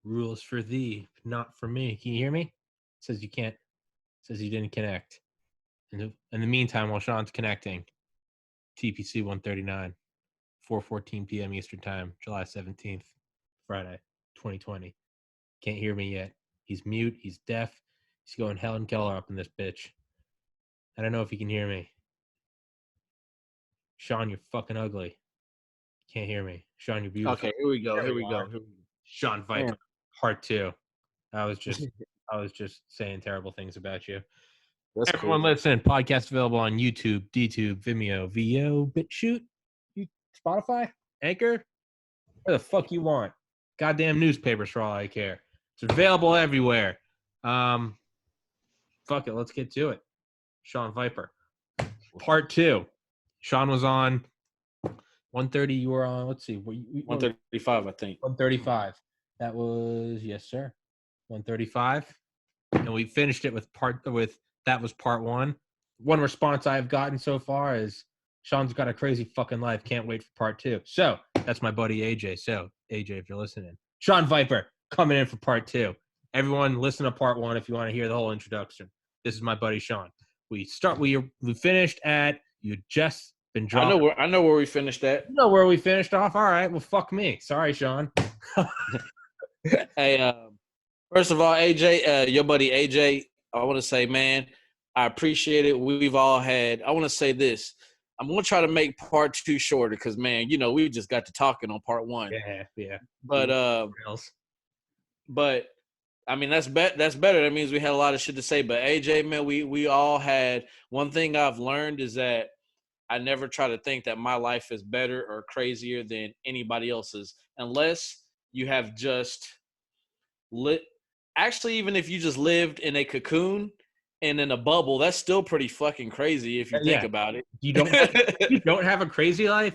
Rules for thee, not for me. Can you hear me? Says you can't. Says you didn't connect. In the meantime, while Sean's connecting, TPC 139, 4:14 p.m. Eastern Time, July 17th, Friday, 2020. Can't hear me yet. He's mute. He's deaf. He's going Helen Keller up in this bitch. I don't know if he can hear me. Sean, you're fucking ugly. Can't hear me. Sean, you're beautiful. Okay, here we go. There Here we we go. are. Sean Viper, Man. part 2. I was just saying terrible things about you. That's Everyone cool. listen, podcast available on YouTube, DTube, Vimeo, VO, BitChute, Spotify, Anchor, where the fuck you want. Goddamn newspapers for all I care. It's available everywhere. Fuck it, let's get to it. Sean Viper, part 2. Sean was on 1:30. You were on. Let's see, 135, I think. 1:35. That was yes, sir. 1:35, and we finished it with that was part 1. One response I've gotten so far is Sean's got a crazy fucking life. Can't wait for part 2. So that's my buddy AJ. So AJ, if you're listening, Sean Viper coming in for part 2. Everyone, listen to part 1 if you want to hear the whole introduction. This is my buddy Sean. We finished at you just been dropped. I know where we finished at. You know where we finished off. All right. Well, fuck me. Sorry, Sean. Hey, first of all, AJ, your buddy AJ, I want to say, man, I appreciate it. We've all had. I want to say this. I'm gonna try to make part 2 shorter because, man, we just got to talking on part 1. Yeah. But I mean that's better. That means we had a lot of shit to say. But AJ, man, we all had. One thing I've learned is that I never try to think that my life is better or crazier than anybody else's, unless you have just lit. Actually, even if you just lived in a cocoon and in a bubble, that's still pretty fucking crazy if you think about it. You don't have a crazy life.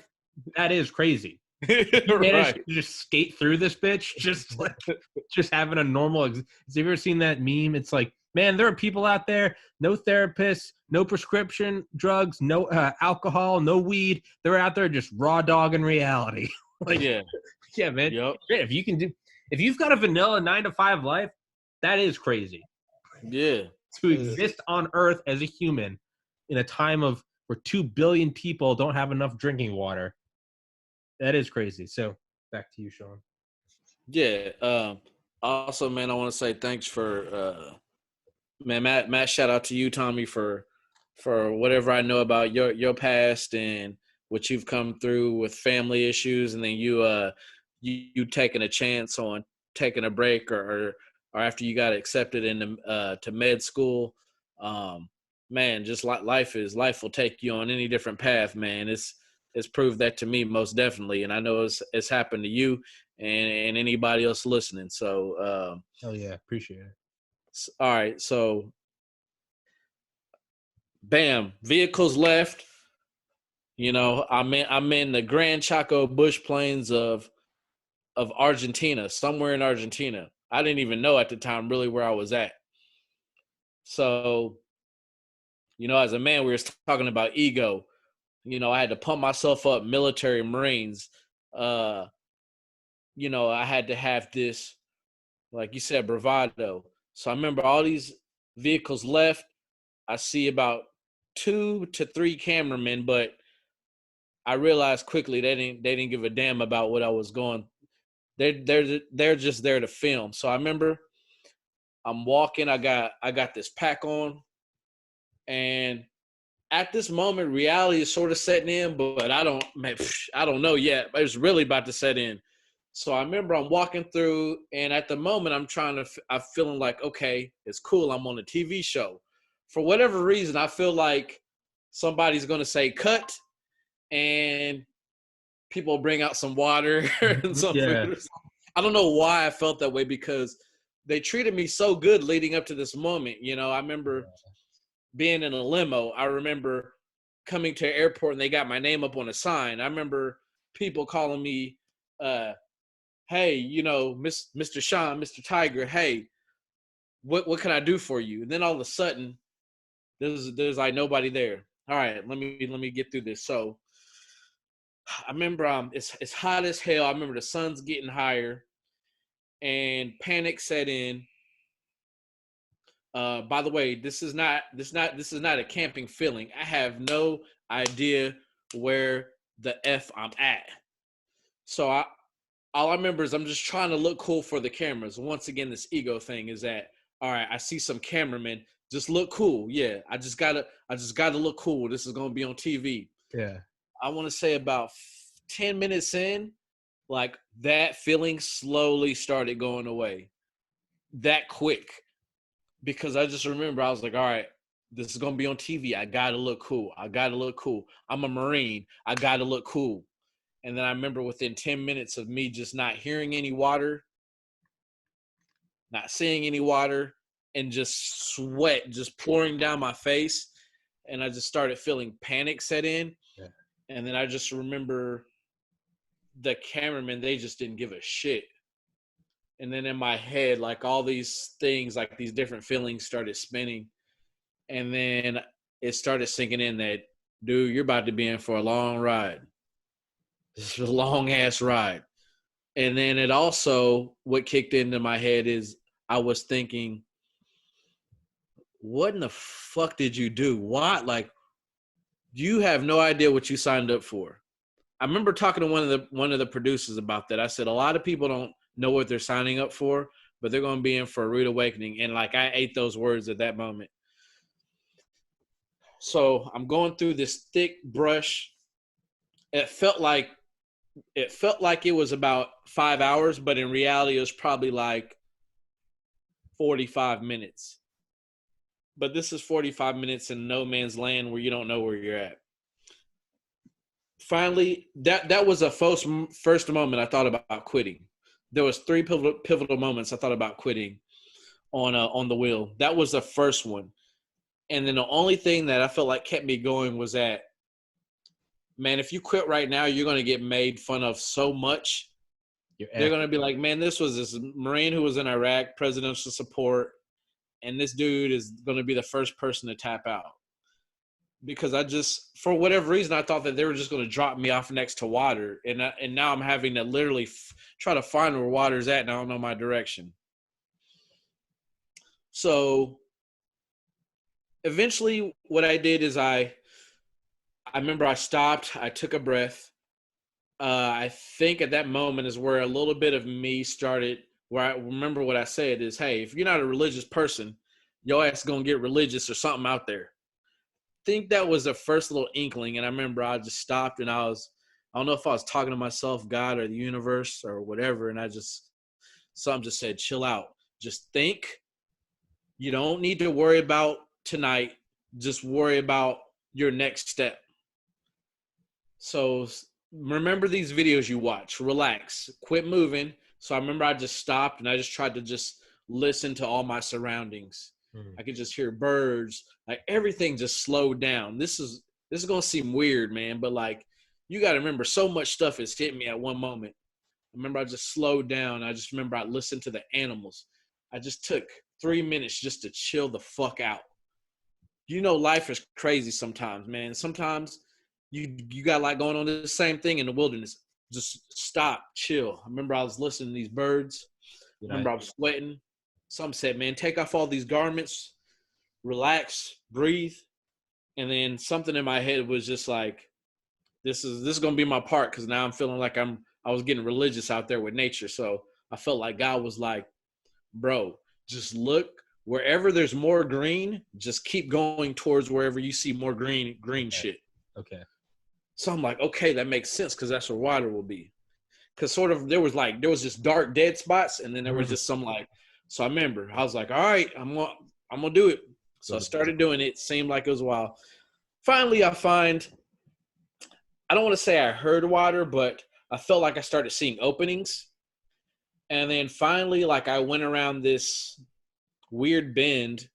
That is crazy. You managed to just skate through this bitch, just having a normal. Have you ever seen that meme? It's like, man, there are people out there, no therapists, no prescription drugs, no alcohol, no weed. They're out there just raw dogging reality. Yeah, man. Yep. If you've got a vanilla 9-to-5 life, that is crazy. Yeah. To exist on Earth as a human in a time where 2 billion people don't have enough drinking water. That is crazy. So back to you, Sean. Yeah. Also, man, I want to say thanks for man, Matt. Shout out to you, Tommy, for whatever I know about your past and what you've come through with family issues, and then you taking a chance on taking a break or after you got accepted to med school. Man, just like life will take you on any different path, man. It's proved that to me most definitely, and I know it's happened to you and anybody else listening. So, hell yeah, appreciate it. All right, so, bam, vehicles left. I'm in the Grand Chaco bush plains of Argentina, somewhere in Argentina. I didn't even know at the time really where I was at. So, as a man, we were talking about ego. I had to pump myself up, military, Marines. I had to have this, like you said, bravado. So I remember all these vehicles left. I see about 2 to 3 cameramen, but I realized quickly they didn't give a damn about what I was going. They're just there to film. So I remember I'm walking. I got this pack on, and at this moment, reality is sort of setting in, but I don't know yet. It's really about to set in. So I remember I'm walking through, and at the moment, I'm feeling like, okay, it's cool. I'm on a TV show. For whatever reason, I feel like somebody's going to say cut, and people bring out some water and some food. I don't know why I felt that way, because they treated me so good leading up to this moment. I remember being in a limo. I remember coming to an airport and they got my name up on a sign. I remember people calling me, hey, Mr. Sean, Mr. Tiger, hey, what can I do for you? And then all of a sudden, there's like nobody there. All right, let me get through this. So I remember it's hot as hell. I remember the sun's getting higher, and panic set in. By the way, this is not a camping feeling. I have no idea where the F I'm at. So all I remember is I'm just trying to look cool for the cameras. Once again, this ego thing is that, all right, I see some cameramen, just look cool. Yeah, I just gotta look cool. This is gonna be on TV. Yeah. I want to say about 10 minutes in, like that feeling slowly started going away. That quick. Because I just remember I was like, all right, this is gonna be on TV. I gotta look cool. I gotta look cool. I'm a Marine. I gotta look cool. And then I remember within 10 minutes of me just not hearing any water, not seeing any water, and just sweat just pouring down my face. And I just started feeling panic set in. Yeah. And then I just remember the cameramen, they just didn't give a shit. And then in my head, like all these things, like these different feelings started spinning. And then it started sinking in that, dude, you're about to be in for a long ride. This is a long ass ride. And then it also, what kicked into my head is I was thinking, what in the fuck did you do? Why? Like, you have no idea what you signed up for. I remember talking to one of the producers about that. I said, a lot of people don't know what they're signing up for, but they're going to be in for a rude awakening. And like, I ate those words at that moment. So I'm going through this thick brush. It felt like it was about 5 hours, but in reality, it was probably like 45 minutes. But this is 45 minutes in no man's land where you don't know where you're at. Finally, that was a first moment I thought about quitting. There was 3 pivotal moments I thought about quitting on the wheel. That was the first one. And then the only thing that I felt like kept me going was that, man, if you quit right now, you're going to get made fun of so much. They're going to be like, man, this was this Marine who was in Iraq, presidential support, and this dude is going to be the first person to tap out. Because I just, for whatever reason, I thought that they were just going to drop me off next to water. And now I'm having to literally try to find where water's at, and I don't know my direction. So eventually what I did is I remember I stopped, I took a breath. I think at that moment is where a little bit of me started, where I remember what I said is, hey, if you're not a religious person, your ass is going to get religious or something out there. I think that was the first little inkling. And I remember I just stopped and I don't know if I was talking to myself, God, or the universe or whatever. And something just said, chill out. Just think. You don't need to worry about tonight. Just worry about your next step. So remember these videos you watch. Relax. Quit moving. So I remember I just stopped and I just tried to just listen to all my surroundings. I could just hear birds. Like everything just slowed down. This is gonna seem weird, man, but like you got to remember, so much stuff has hit me at one moment. I remember I just slowed down. I just remember I listened to the animals. I just took 3 minutes just to chill the fuck out. You know, life is crazy sometimes, man. Sometimes you got like going on the same thing in the wilderness. Just stop, chill. I remember I was listening to these birds. I remember I was sweating. Some said, man, take off all these garments, relax, breathe. And then something in my head was just like, this is going to be my part, because now I'm feeling like I was getting religious out there with nature. So I felt like God was like, bro, just look wherever there's more green, just keep going towards wherever you see more green shit. Okay. So I'm like, okay, that makes sense, because that's where water will be. Because sort of there was just dark dead spots, and then there was just some like. So I remember I was like, all right, I'm gonna do it. So I started doing it. Seemed like it was a while. Finally, I don't want to say I heard water, but I felt like I started seeing openings. And then finally, like I went around this weird bend,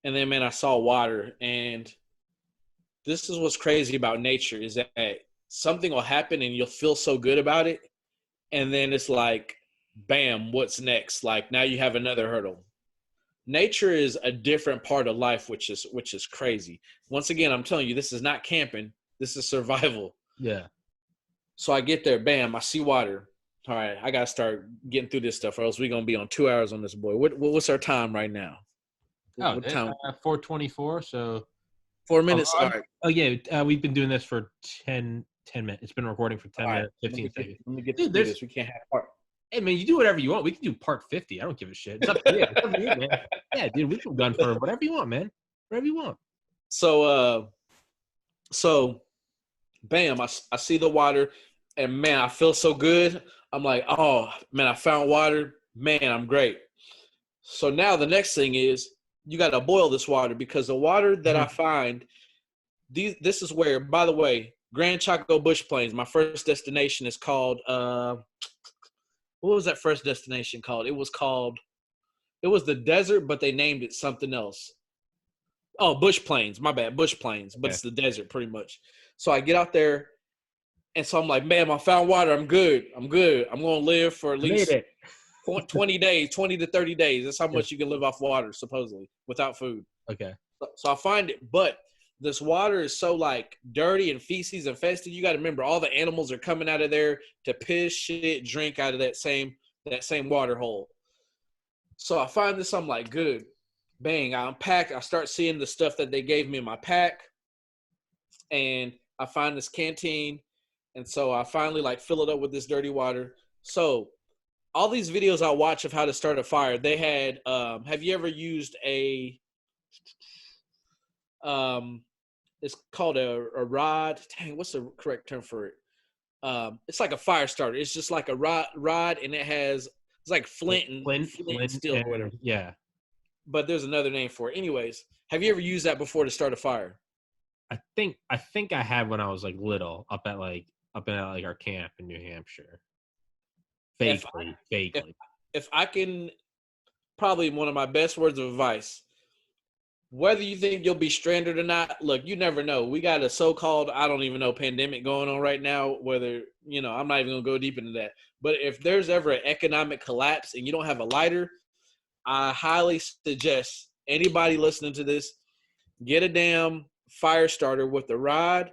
and then, man, I saw water. And this is what's crazy about nature, is that something will happen and you'll feel so good about it. And then it's like, bam, what's next? Like now you have another hurdle. Nature is a different part of life, which is crazy. Once again, I'm telling you, this is not camping. This is survival. Yeah. So I get there, bam, I see water. All right, I gotta start getting through this stuff, or else we're gonna be on 2 hours on this boy. What's our time right now? What time? 4:24. So 4 minutes. All right. Oh yeah, we've been doing this for 10 minutes. It's been recording for 10 All right. minutes, 15 seconds. Let me get Dude, through this. We can't have part. Hey man, you do whatever you want. We can do part 50. I don't give a shit. It's up to you. It's up to you, man. Yeah, dude, we can done for whatever you want, man. Whatever you want. So bam, I see the water, and man, I feel so good. I'm like, oh man, I found water. Man, I'm great. So now the next thing is you got to boil this water, because the water that I find, this is where, by the way, Grand Chaco Bush Plains, my first destination is called, what was that first destination called? It was the desert, but they named it something else. Oh, Bush Plains, my bad, Bush Plains, but It's the desert pretty much. So I get out there, and so I'm like, man, I found water. I'm good. I'm going to live for at least 20 days, 20 to 30 days. That's how much you can live off water, supposedly, without food. Okay. So I find it, but this water is so like dirty and feces infested. You got to remember, all the animals are coming out of there to piss, shit, drink out of that same water hole. So I find this, I'm like, good. Bang, I unpack. I start seeing the stuff that they gave me in my pack, and I find this canteen, and so I finally like fill it up with this dirty water. So all these videos I watch of how to start a fire, they had, have you ever used it's called a rod. Dang, what's the correct term for it? It's like a fire starter. It's just like a rod, and it's like flint and steel or whatever. Yeah. But there's another name for it. Anyways, have you ever used that before to start a fire? I think I had when I was like little, up at our camp in New Hampshire. Vaguely. If I can, probably one of my best words of advice, whether you think you'll be stranded or not, look, you never know. We got a so-called, I don't even know, pandemic going on right now, whether, I'm not even going to go deep into that. But if there's ever an economic collapse and you don't have a lighter, I highly suggest anybody listening to this, get a damn fire starter with a rod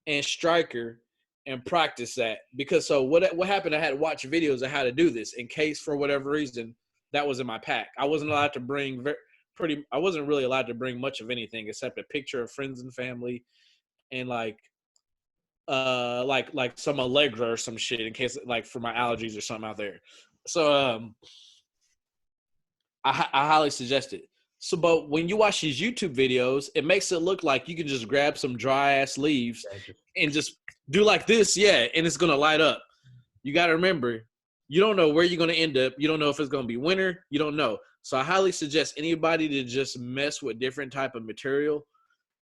and striker and practice that. Because so what happened, I had to watch videos of how to do this in case for whatever reason that was in my pack. I wasn't allowed to bring I wasn't really allowed to bring much of anything except a picture of friends and family and like some Allegra or some shit in case like for my allergies or something out there. So I highly suggest it. So, but when you watch these YouTube videos, it makes it look like you can just grab some dry ass leaves and just do like this, and it's gonna light up. You got to remember, you don't know where you're gonna end up. You don't know if it's gonna be winter. You don't know. So I highly suggest anybody to just mess with different type of material,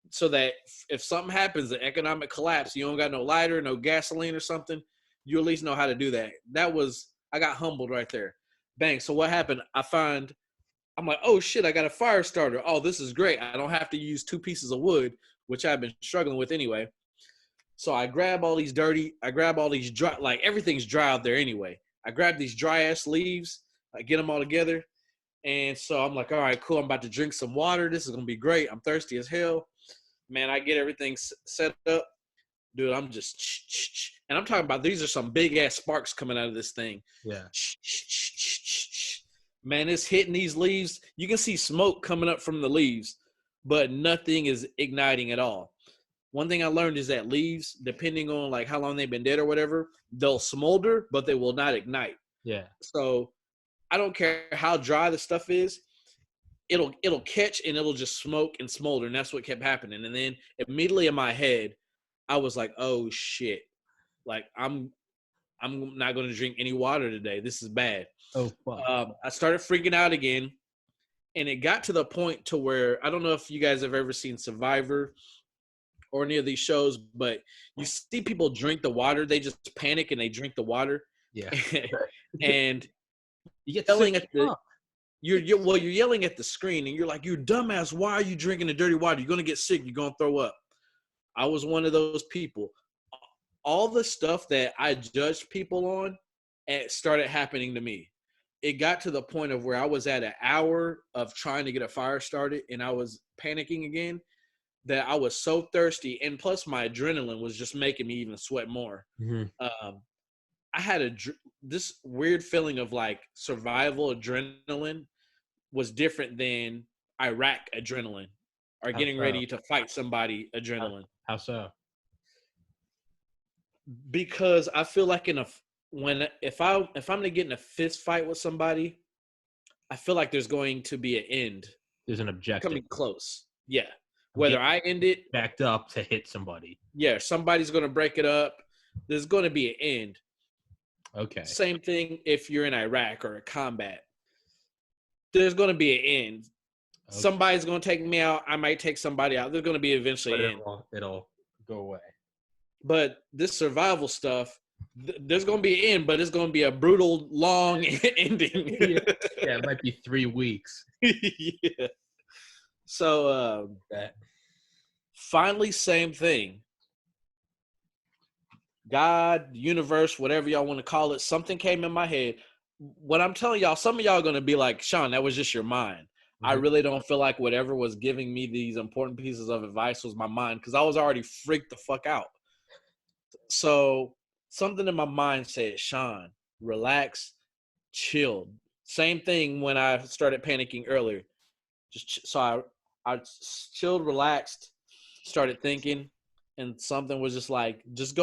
so that if something happens, the economic collapse, you don't got no lighter, no gasoline or something, you at least know how to do that. I got humbled right there. Bang. So what happened? I'm like, oh shit, I got a fire starter. Oh, this is great. I don't have to use 2 pieces of wood, which I've been struggling with anyway. So I grab all these dry, like everything's dry out there anyway. I grab these dry ass leaves, I get them all together. And so I'm like, all right, cool. I'm about to drink some water. This is going to be great. I'm thirsty as hell. Man, I get everything set up. Dude, I'm just, and I'm talking about, these are some big ass sparks coming out of this thing. Yeah. Man, it's hitting these leaves. You can see smoke coming up from the leaves, but nothing is igniting at all. One thing I learned is that leaves, depending on like how long they've been dead or whatever, they'll smolder, but they will not ignite. Yeah. So I don't care how dry the stuff is, it'll catch and it'll just smoke and smolder, and that's what kept happening. And then immediately in my head, I was like, oh shit, like I'm not going to drink any water today. This is bad. Oh fuck. I started freaking out again, and it got to the point to where, I don't know if you guys have ever seen Survivor or any of these shows, but you see people drink the water. They just panic and they drink the water. Yeah. And you get yelling at you're yelling at the screen, and you're like, you dumbass, why are you drinking the dirty water? You're going to get sick. You're going to throw up. I was one of those people. All the stuff that I judged people on, it started happening to me. It got to the point of where I was at an hour of trying to get a fire started, and I was panicking again, that I was so thirsty, and plus my adrenaline was just making me even sweat more. Mm-hmm. I had this weird feeling of like survival adrenaline was different than Iraq adrenaline or How getting so? ready to fight somebody How, adrenaline. how so? Because I feel like if I'm gonna get in a fist fight with somebody, I feel like there's going to be an end There's an objective. coming close. Yeah. I'm Whether getting I end it, backed up to hit somebody. yeah, somebody's gonna break it up. There's gonna be an end. Okay. Same thing if you're in Iraq or a combat. There's gonna be an end. Okay. Somebody's gonna take me out. I might take somebody out. There's gonna be eventually But an end. it'll go away. But this survival stuff, there's going to be an end, but it's going to be a brutal, long ending. Yeah, it might be 3 weeks. Yeah. So, finally, same thing. God, universe, whatever y'all want to call it, something came in my head. What I'm telling y'all, some of y'all are going to be like, Sean, that was just your mind. Mm-hmm. I really don't feel like whatever was giving me these important pieces of advice was my mind because I was already freaked the fuck out. So something in my mind said, Sean, relax, chill. Same thing when I started panicking earlier. So I chilled, relaxed, started thinking, and something was just like, just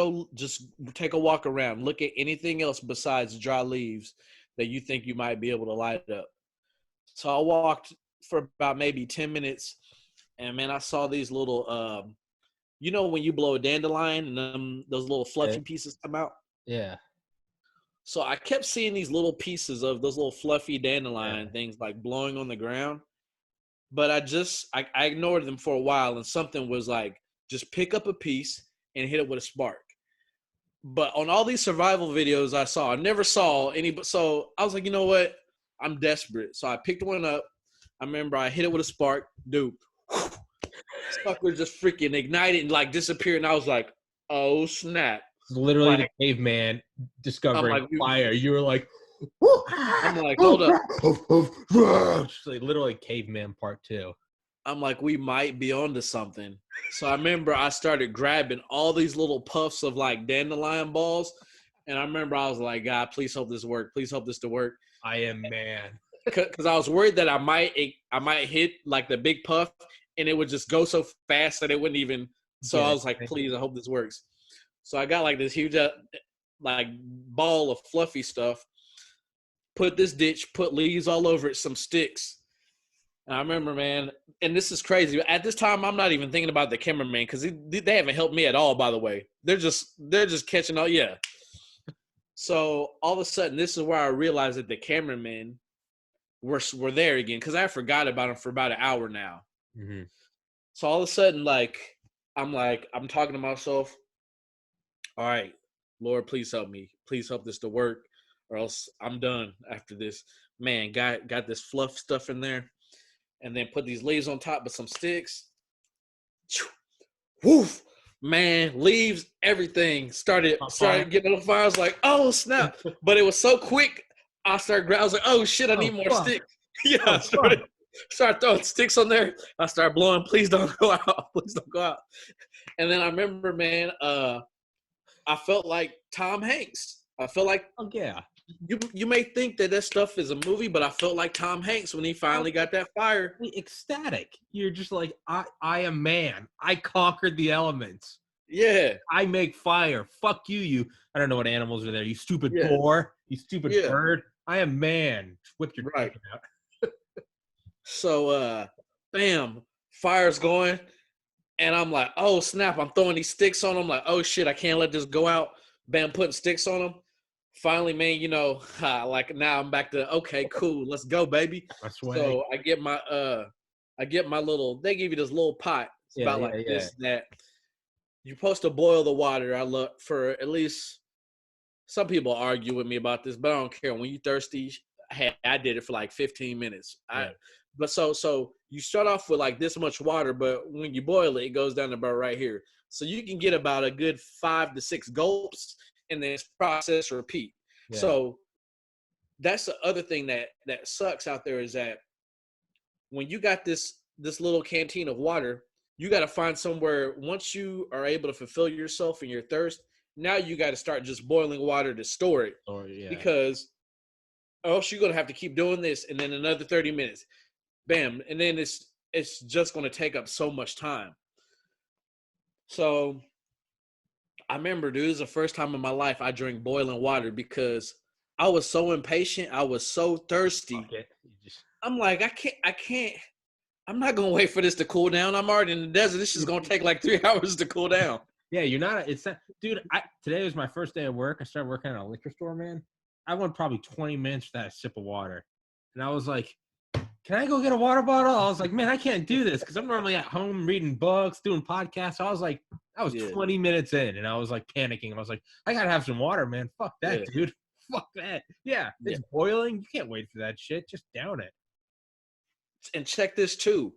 take a walk around. Look at anything else besides dry leaves that you think you might be able to light up. So I walked for about maybe 10 minutes, and man, I saw these little you know when you blow a dandelion and those little fluffy pieces come out? Yeah. So I kept seeing these little pieces of those little fluffy dandelion things like blowing on the ground. But I ignored them for a while, and something was like, just pick up a piece and hit it with a spark. But on all these survival videos I saw, I never saw any. So I was like, you know what? I'm desperate. So I picked one up. I remember I hit it with a spark. Dude. Sucker just freaking ignited and like disappeared, and I was like, "Oh snap!" It's literally like, the caveman discovering like, fire. You were like, I'm like, hold up. Like literally caveman part 2. I'm like, we might be onto something. So I remember I started grabbing all these little puffs of like dandelion balls, and I remember I was like, God, please hope this work. Please hope this to work. I am man. Because I was worried that I might hit like the big puff, and it would just go so fast that it wouldn't even. So I was like, please, I hope this works. So I got like this huge like ball of fluffy stuff, put this ditch, put leaves all over it, some sticks. And I remember, man, and this is crazy. At this time, I'm not even thinking about the cameraman because they haven't helped me at all, by the way. They're just catching all, yeah. So all of a sudden, this is where I realized that the cameramen were there again because I forgot about them for about an hour now. Mm-hmm. So all of a sudden, I'm talking to myself. All right, Lord, please help me. Please help this to work, or else I'm done after this. Man, got this fluff stuff in there, and then put these leaves on top with some sticks. Woof, man, leaves, everything started getting on fire. I was like, oh snap! But it was so quick. I was like, oh shit, I need more sticks. Yeah, I started throwing sticks on there. I started blowing. Please don't go out. Please don't go out. And then I remember, man, I felt like Tom Hanks. I felt like, oh yeah. You may think that stuff is a movie, but I felt like Tom Hanks when he finally got that fire. Ecstatic. You're just like, I am man. I conquered the elements. Yeah. I make fire. Fuck you. I don't know what animals are there. You stupid boar. You stupid bird. I am man. Whip your dick out. So, bam, fire's going. And I'm like, oh, snap. I'm throwing these sticks on them. Like, oh, shit, I can't let this go out. Bam, putting sticks on them. Finally, man, like now I'm back to, okay, cool. Let's go, baby. So I get my little, they give you this little pot. It's about like this, that. You're supposed to boil the water. I look for at least, some people argue with me about this, but I don't care. When you're thirsty, I did it for like 15 minutes. But so you start off with like this much water, but when you boil it, it goes down to about right here. So you can get about a good 5 to 6 gulps, and then process repeat. Yeah. So that's the other thing that sucks out there is that when you got this little canteen of water, you got to find somewhere, once you are able to fulfill yourself and your thirst, now you got to start just boiling water to store it, because else you're gonna have to keep doing this, and then another 30 minutes, bam, and then it's just gonna take up so much time. So I remember, dude, it was the first time in my life I drank boiling water because I was so impatient. I was so thirsty. I'm like, I can't. I'm not gonna wait for this to cool down. I'm already in the desert. This is gonna take like 3 hours to cool down. Yeah, you're not. It's not, dude. Today was my first day of work. I started working at a liquor store, man. I went probably 20 minutes without a sip of water, and I was like, "Can I go get a water bottle?" I was like, "Man, I can't do this because I'm normally at home reading books, doing podcasts." So I was 20 minutes in, and I was like panicking. I was like, "I gotta have some water, man. Fuck that, dude. Fuck that. Yeah, it's boiling. You can't wait for that shit. Just down it." And check this too.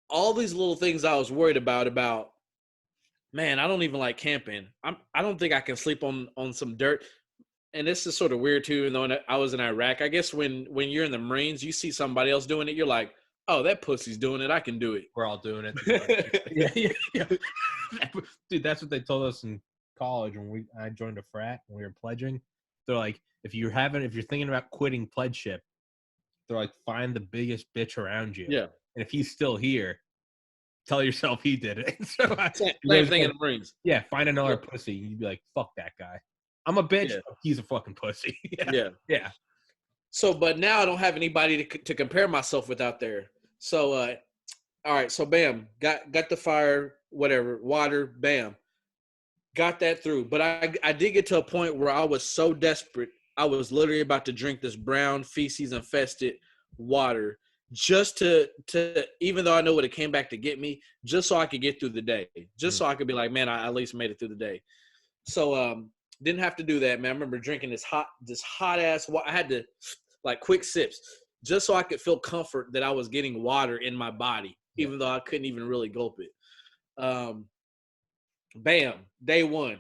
All these little things I was worried about. Man, I don't even like camping. I don't think I can sleep on some dirt. And this is sort of weird too. And though I was in Iraq, I guess when you're in the Marines, you see somebody else doing it, you're like, oh, that pussy's doing it. I can do it. We're all doing it. Yeah. Dude, that's what they told us in college when I joined a frat when we were pledging. They're like, if you're thinking about quitting pledgeship, they're like, find the biggest bitch around you. Yeah. And if he's still here, tell yourself he did it. So same thing in the Marines. Yeah, find another pussy. You'd be like, fuck that guy. I'm a bitch. Yeah. He's a fucking pussy. Yeah. So, but now I don't have anybody to compare myself with out there. So, all right. So, bam, got the fire, whatever, water, bam, got that through. But I did get to a point where I was so desperate, I was literally about to drink this brown feces infested water just to even though I know what it came back to get me, just so I could get through the day, just so I could be like, man, I at least made it through the day. So, didn't have to do that, man. I remember drinking this hot ass water. I had to like quick sips just so I could feel comfort that I was getting water in my body, even though I couldn't even really gulp it. Bam, day one.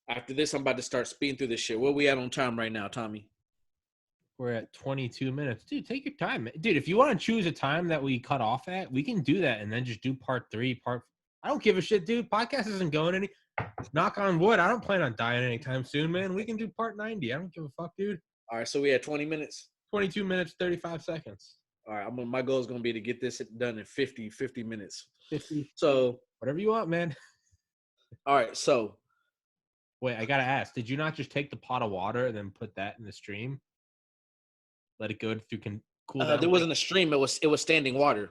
After this, I'm about to start speeding through this shit. Where we at on time right now, Tommy? We're at 22 minutes. Dude, take your time. Dude, if you want to choose a time that we cut off at, we can do that and then just do part 3, I don't give a shit, dude. Podcast isn't going any. Knock on wood. I don't plan on dying anytime soon, man. We can do part 90. I don't give a fuck, dude. All right, so we had 20 minutes? 22 minutes, 35 seconds. All right, my goal is going to be to get this done in 50 minutes. 50. So. Whatever you want, man. All right, so. Wait, I got to ask. Did you not just take the pot of water and then put that in the stream? Let it go through cool down? There wasn't a stream. It was standing water.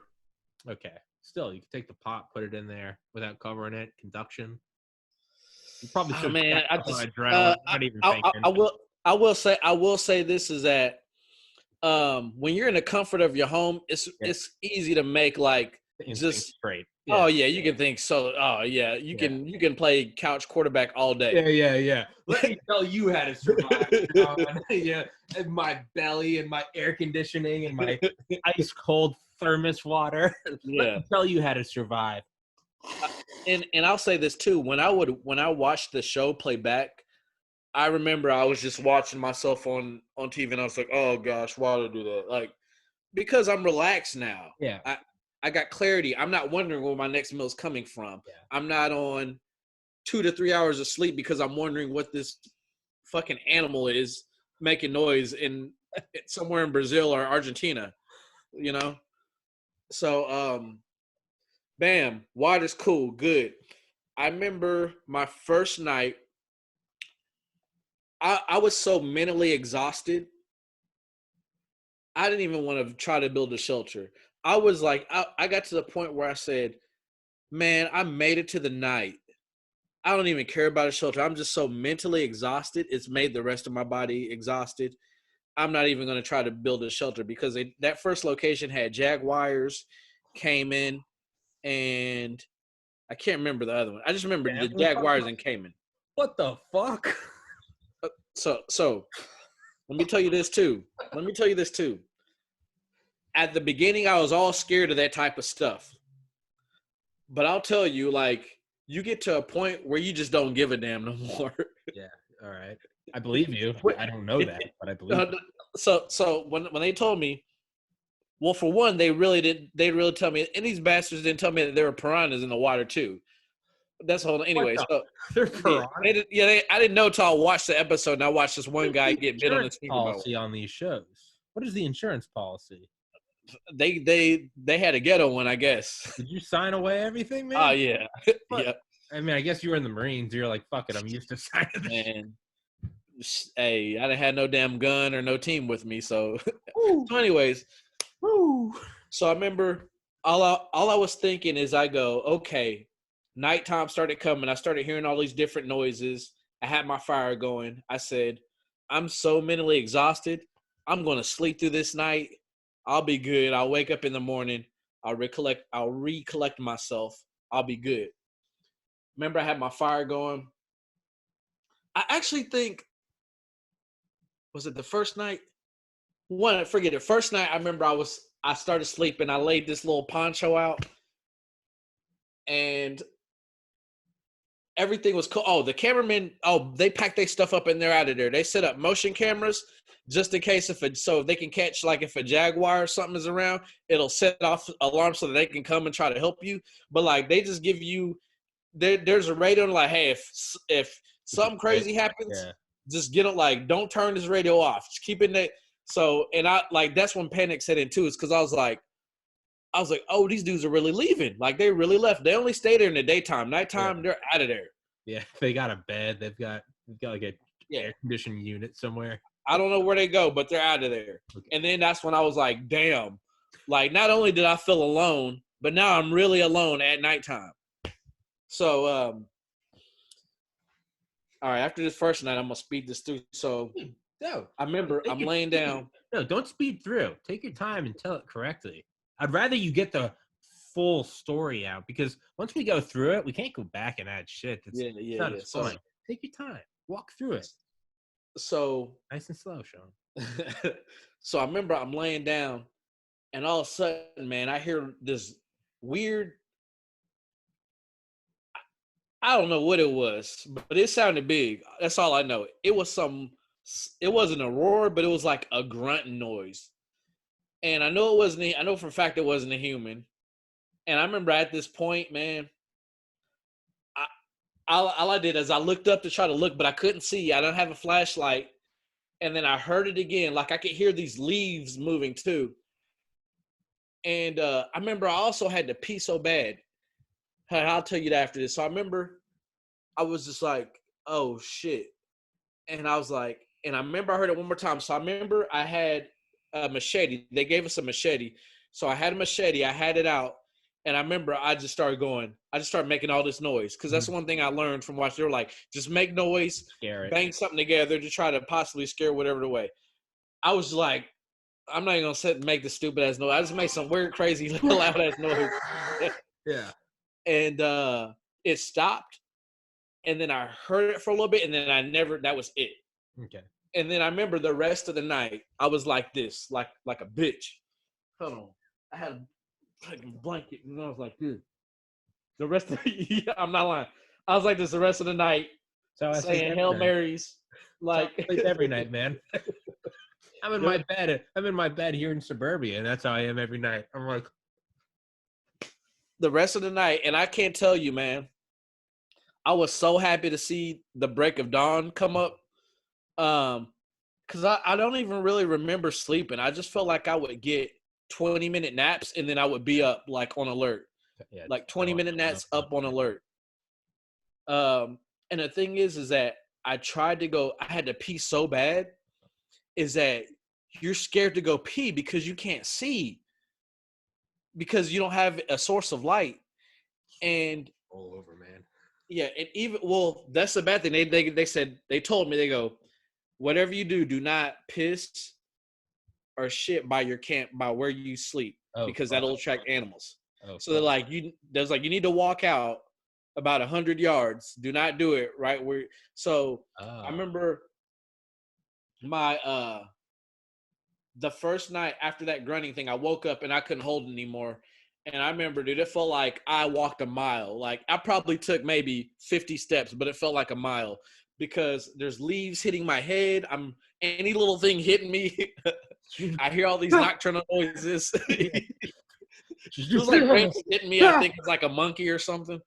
Okay. Still, you can take the pot, put it in there without covering it. Conduction. You probably should. Oh, man, I will say this is that when you're in the comfort of your home, it's easy to make like just straight. Yeah. Oh yeah, you can think so. Oh yeah, you can play couch quarterback all day. Yeah. Let me tell you how to survive. Yeah, and my belly and my air conditioning and my ice cold thermos water. Yeah, let me tell you how to survive. And I'll say this too. When I watched the show play back, I remember I was just watching myself on TV and I was like, oh gosh, why did I do that? Like, because I'm relaxed now. Yeah. I got clarity. I'm not wondering where my next meal is coming from. Yeah. I'm not on 2 to 3 hours of sleep because I'm wondering what this fucking animal is making noise in somewhere in Brazil or Argentina, you know? So, bam, water's cool, good. I remember my first night, I was so mentally exhausted, I didn't even want to try to build a shelter. I was like, I got to the point where I said, man, I made it to the night. I don't even care about a shelter. I'm just so mentally exhausted. It's made the rest of my body exhausted. I'm not even going to try to build a shelter because that first location had jaguars, caiman, and I can't remember the other one. I just remember the jaguars and caiman. What the fuck? So let me tell you this too. At the beginning, I was all scared of that type of stuff. But I'll tell you, like, you get to a point where you just don't give a damn no more. Yeah, all right. I believe you. I don't know that, but I believe you. So when they told me, well, for one, they really tell me, and these bastards didn't tell me that there were piranhas in the water too. That's whole. Anyway, so They're I didn't know until I watched the episode, and I watched this one guy get bit on the Super Bowl. Policy on these shows. What is the insurance policy? They had a ghetto one, I guess. Did you sign away everything, man? Oh yeah, yeah. I mean, I guess you were in the Marines. You're like, fuck it, I'm used to signing this. Man, hey, I didn't have no damn gun or no team with me, so. So, anyways, so I remember all I was thinking is I go, okay, nighttime started coming. I started hearing all these different noises. I had my fire going. I said, I'm so mentally exhausted. I'm going to sleep through this night. I'll be good. I'll wake up in the morning. I'll recollect myself. I'll be good. Remember, I had my fire going. I actually think, was it the first night? Forget it. First night, I remember I started sleeping. I laid this little poncho out, and everything was cool. Oh, the cameramen, they packed their stuff up and they're out of there. They set up motion cameras just in case so they can catch, like, if a jaguar or something is around, it'll set off alarms so that they can come and try to help you. But, like, they just give you, there's a radio, like, hey, if something crazy happens, just get it, like, don't turn this radio off. Just keep it in there. So, and I, like, that's when panic set in too, is because I was like, oh, these dudes are really leaving. Like, they really left. They only stay there in the daytime. Nighttime, they're out of there. Yeah, they got a bed. They've got like a air conditioning unit somewhere. I don't know where they go, but they're out of there. Okay. And then that's when I was like, damn. Like, not only did I feel alone, but now I'm really alone at nighttime. So, all right, after this first night, I'm going to speed this through. So, I remember I'm laying down. No, don't speed through. Take your time and tell it correctly. I'd rather you get the full story out, because once we go through it, we can't go back and add shit. It's not as fun. Take your time. Walk through it. So nice and slow, Sean. So I remember I'm laying down, and all of a sudden, man, I hear this weird, I don't know what it was, but it sounded big. That's all I know. It wasn't a roar, but it was like a grunting noise. And I know for a fact it wasn't a human. And I remember at this point, man, all I did is I looked up to try to look, but I couldn't see. I don't have a flashlight. And then I heard it again. Like, I could hear these leaves moving too. And I remember I also had to pee so bad. I'll tell you that after this. So I remember I was just like, oh, shit. And I was like, and I remember I heard it one more time. So I remember I had a machete. They gave us a machete. So I had a machete. I had it out. And I remember I just started making all this noise. Because that's one thing I learned from watching. They were like, just make noise, bang something together to try to possibly scare whatever away. I was like, I'm not even going to make the stupid ass noise. I just made some weird, crazy, loud ass noise. Yeah. And it stopped. And then I heard it for a little bit. And then that was it. Okay. And then I remember the rest of the night, I was like this, like a bitch. Hold on. I had a fucking blanket, and I was like this. The rest of I'm not lying. I was like this the rest of the night, saying Hail Marys. Like, every night, man. I'm in my bed. I'm in my bed here in suburbia, and that's how I am every night. I'm like, the rest of the night, and I can't tell you, man. I was so happy to see the break of dawn come up. Because I don't even really remember sleeping. I just felt like I would get 20-minute naps, and then I would be up, like, on alert. Yeah, like 20-minute naps up on alert. And the thing is that I had to pee so bad, is that you're scared to go pee because you can't see, because you don't have a source of light. And all over, man. Yeah, and that's the bad thing. They told me, they go, whatever you do, do not piss or shit by your camp, by where you sleep, because that'll attract animals. So they're like, you need to walk out about 100 yards. Do not do it right where. So I remember the first night after that grunting thing, I woke up and I couldn't hold it anymore. And I remember, dude, it felt like I walked a mile. Like, I probably took maybe 50 steps, but it felt like a mile, because there's leaves hitting my head. Any little thing hitting me. I hear all these nocturnal noises. It was like rain hitting me. I think it's like a monkey or something.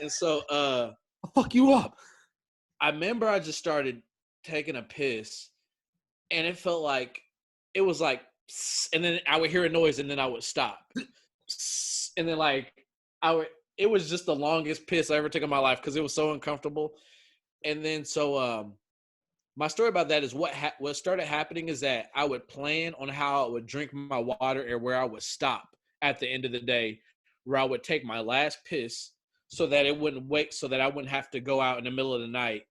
And so I'll fuck you up. I remember I just started taking a piss, and it felt like it was like, and then I would hear a noise, and then I would stop, and then like I would. It was just the longest piss I ever took in my life because it was so uncomfortable. And then so my story about that is what started happening is that I would plan on how I would drink my water and where I would stop at the end of the day, where I would take my last piss so that it wouldn't wake, so that I wouldn't have to go out in the middle of the night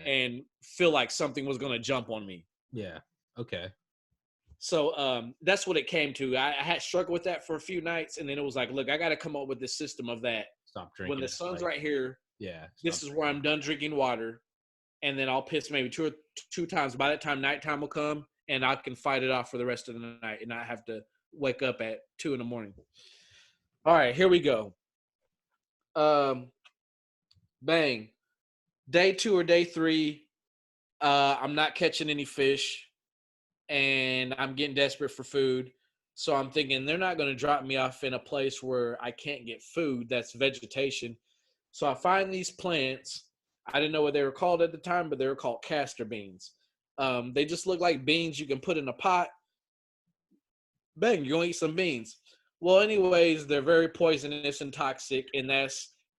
and feel like something was going to jump on me. Yeah. Okay. So that's what it came to. I had struggled with that for a few nights, and then it was like, look, I got to come up with this system of that. Stop drinking. When the sun's right here, this is where I'm done drinking water, and then I'll piss maybe two times. By that time, nighttime will come, and I can fight it off for the rest of the night, and not have to wake up at 2 a.m. All right, here we go. Bang. Day 2 or day 3, I'm not catching any fish, and I'm getting desperate for food. So I'm thinking they're not going to drop me off in a place where I can't get food that's vegetation. So I find these plants. I didn't know what they were called at the time, but they were called castor beans. They just look like beans you can put in a pot. Bang, you're going to eat some beans. Well, anyways, they're very poisonous and toxic, and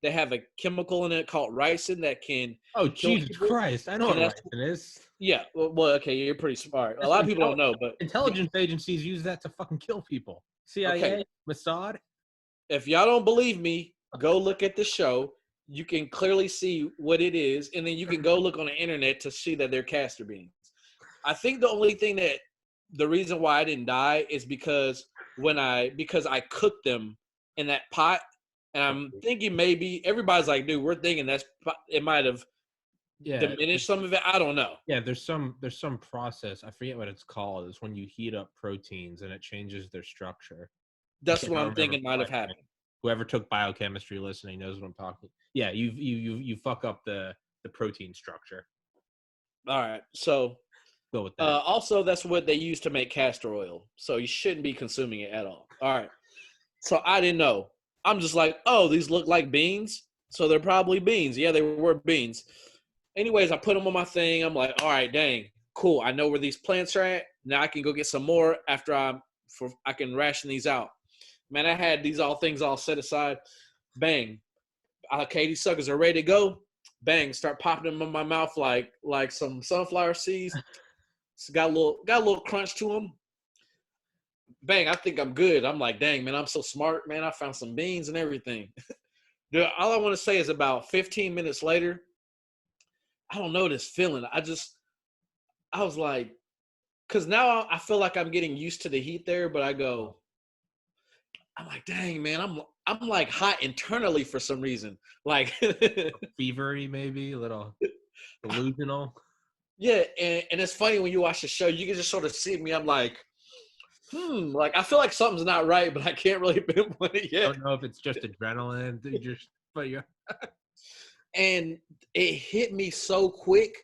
they have a chemical in it called ricin that can. Oh, Jesus Christ. I know what ricin is. Yeah. Well, okay, you're pretty smart. A lot of people don't know, but intelligence agencies use that to fucking kill people. CIA, Mossad. If y'all don't believe me, go look at the show. You can clearly see what it is, and then you can go look on the internet to see that they're castor beans. I think the reason why I didn't die is because I cooked them in that pot, and I'm thinking maybe everybody's like, dude, we're thinking it might have diminished some of it. I don't know. Yeah, there's some process. I forget what it's called. It's when you heat up proteins and it changes their structure. That's what I'm thinking might have happened. Whoever took biochemistry listening knows what I'm talking. Yeah, you fuck up the protein structure. All right, so go with that. Also, that's what they use to make castor oil. So you shouldn't be consuming it at all. All right. So I didn't know. I'm just like, oh, these look like beans. So they're probably beans. Yeah, they were beans. Anyways, I put them on my thing. I'm like, all right, dang, cool. I know where these plants are at. Now I can go get some more after I can ration these out. Man, I had these things all set aside. Bang. Okay, these suckers are ready to go. Bang, start popping them in my mouth like some sunflower seeds. It's got a little crunch to them. Bang, I think I'm good. I'm like, dang, man, I'm so smart, man. I found some beans and everything. Dude, all I want to say is about 15 minutes later, I don't know this feeling. I was like, because now I feel like I'm getting used to the heat there, but I'm like, dang, man, I'm like hot internally for some reason. Like fevery, maybe, a little delusional. Yeah, and it's funny when you watch the show, you can just sort of see me. I'm like, like I feel like something's not right, but I can't really pinpoint it yet. I don't know if it's just adrenaline, and it hit me so quick.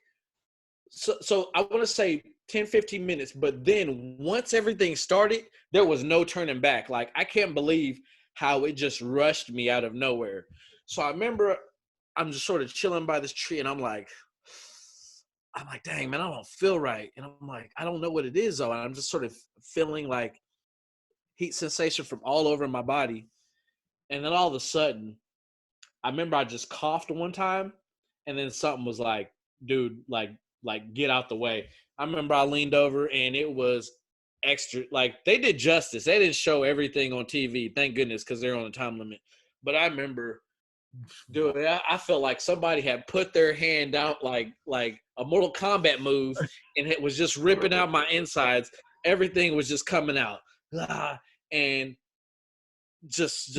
So I want to say 10, 15 minutes, but then once everything started, there was no turning back. Like I can't believe how it just rushed me out of nowhere. So I remember I'm just sort of chilling by this tree, and I'm like, dang, man, I don't feel right. And I'm like, I don't know what it is, though. And I'm just sort of feeling like heat sensation from all over my body. And then all of a sudden, I remember I just coughed one time, and then something was like, dude, like get out the way. I remember I leaned over, and it was extra. Like, they did justice. They didn't show everything on TV, thank goodness, because they're on a time limit. But I remember, dude, I felt like somebody had put their hand out like a Mortal Kombat move, and it was just ripping out my insides. Everything was just coming out, and just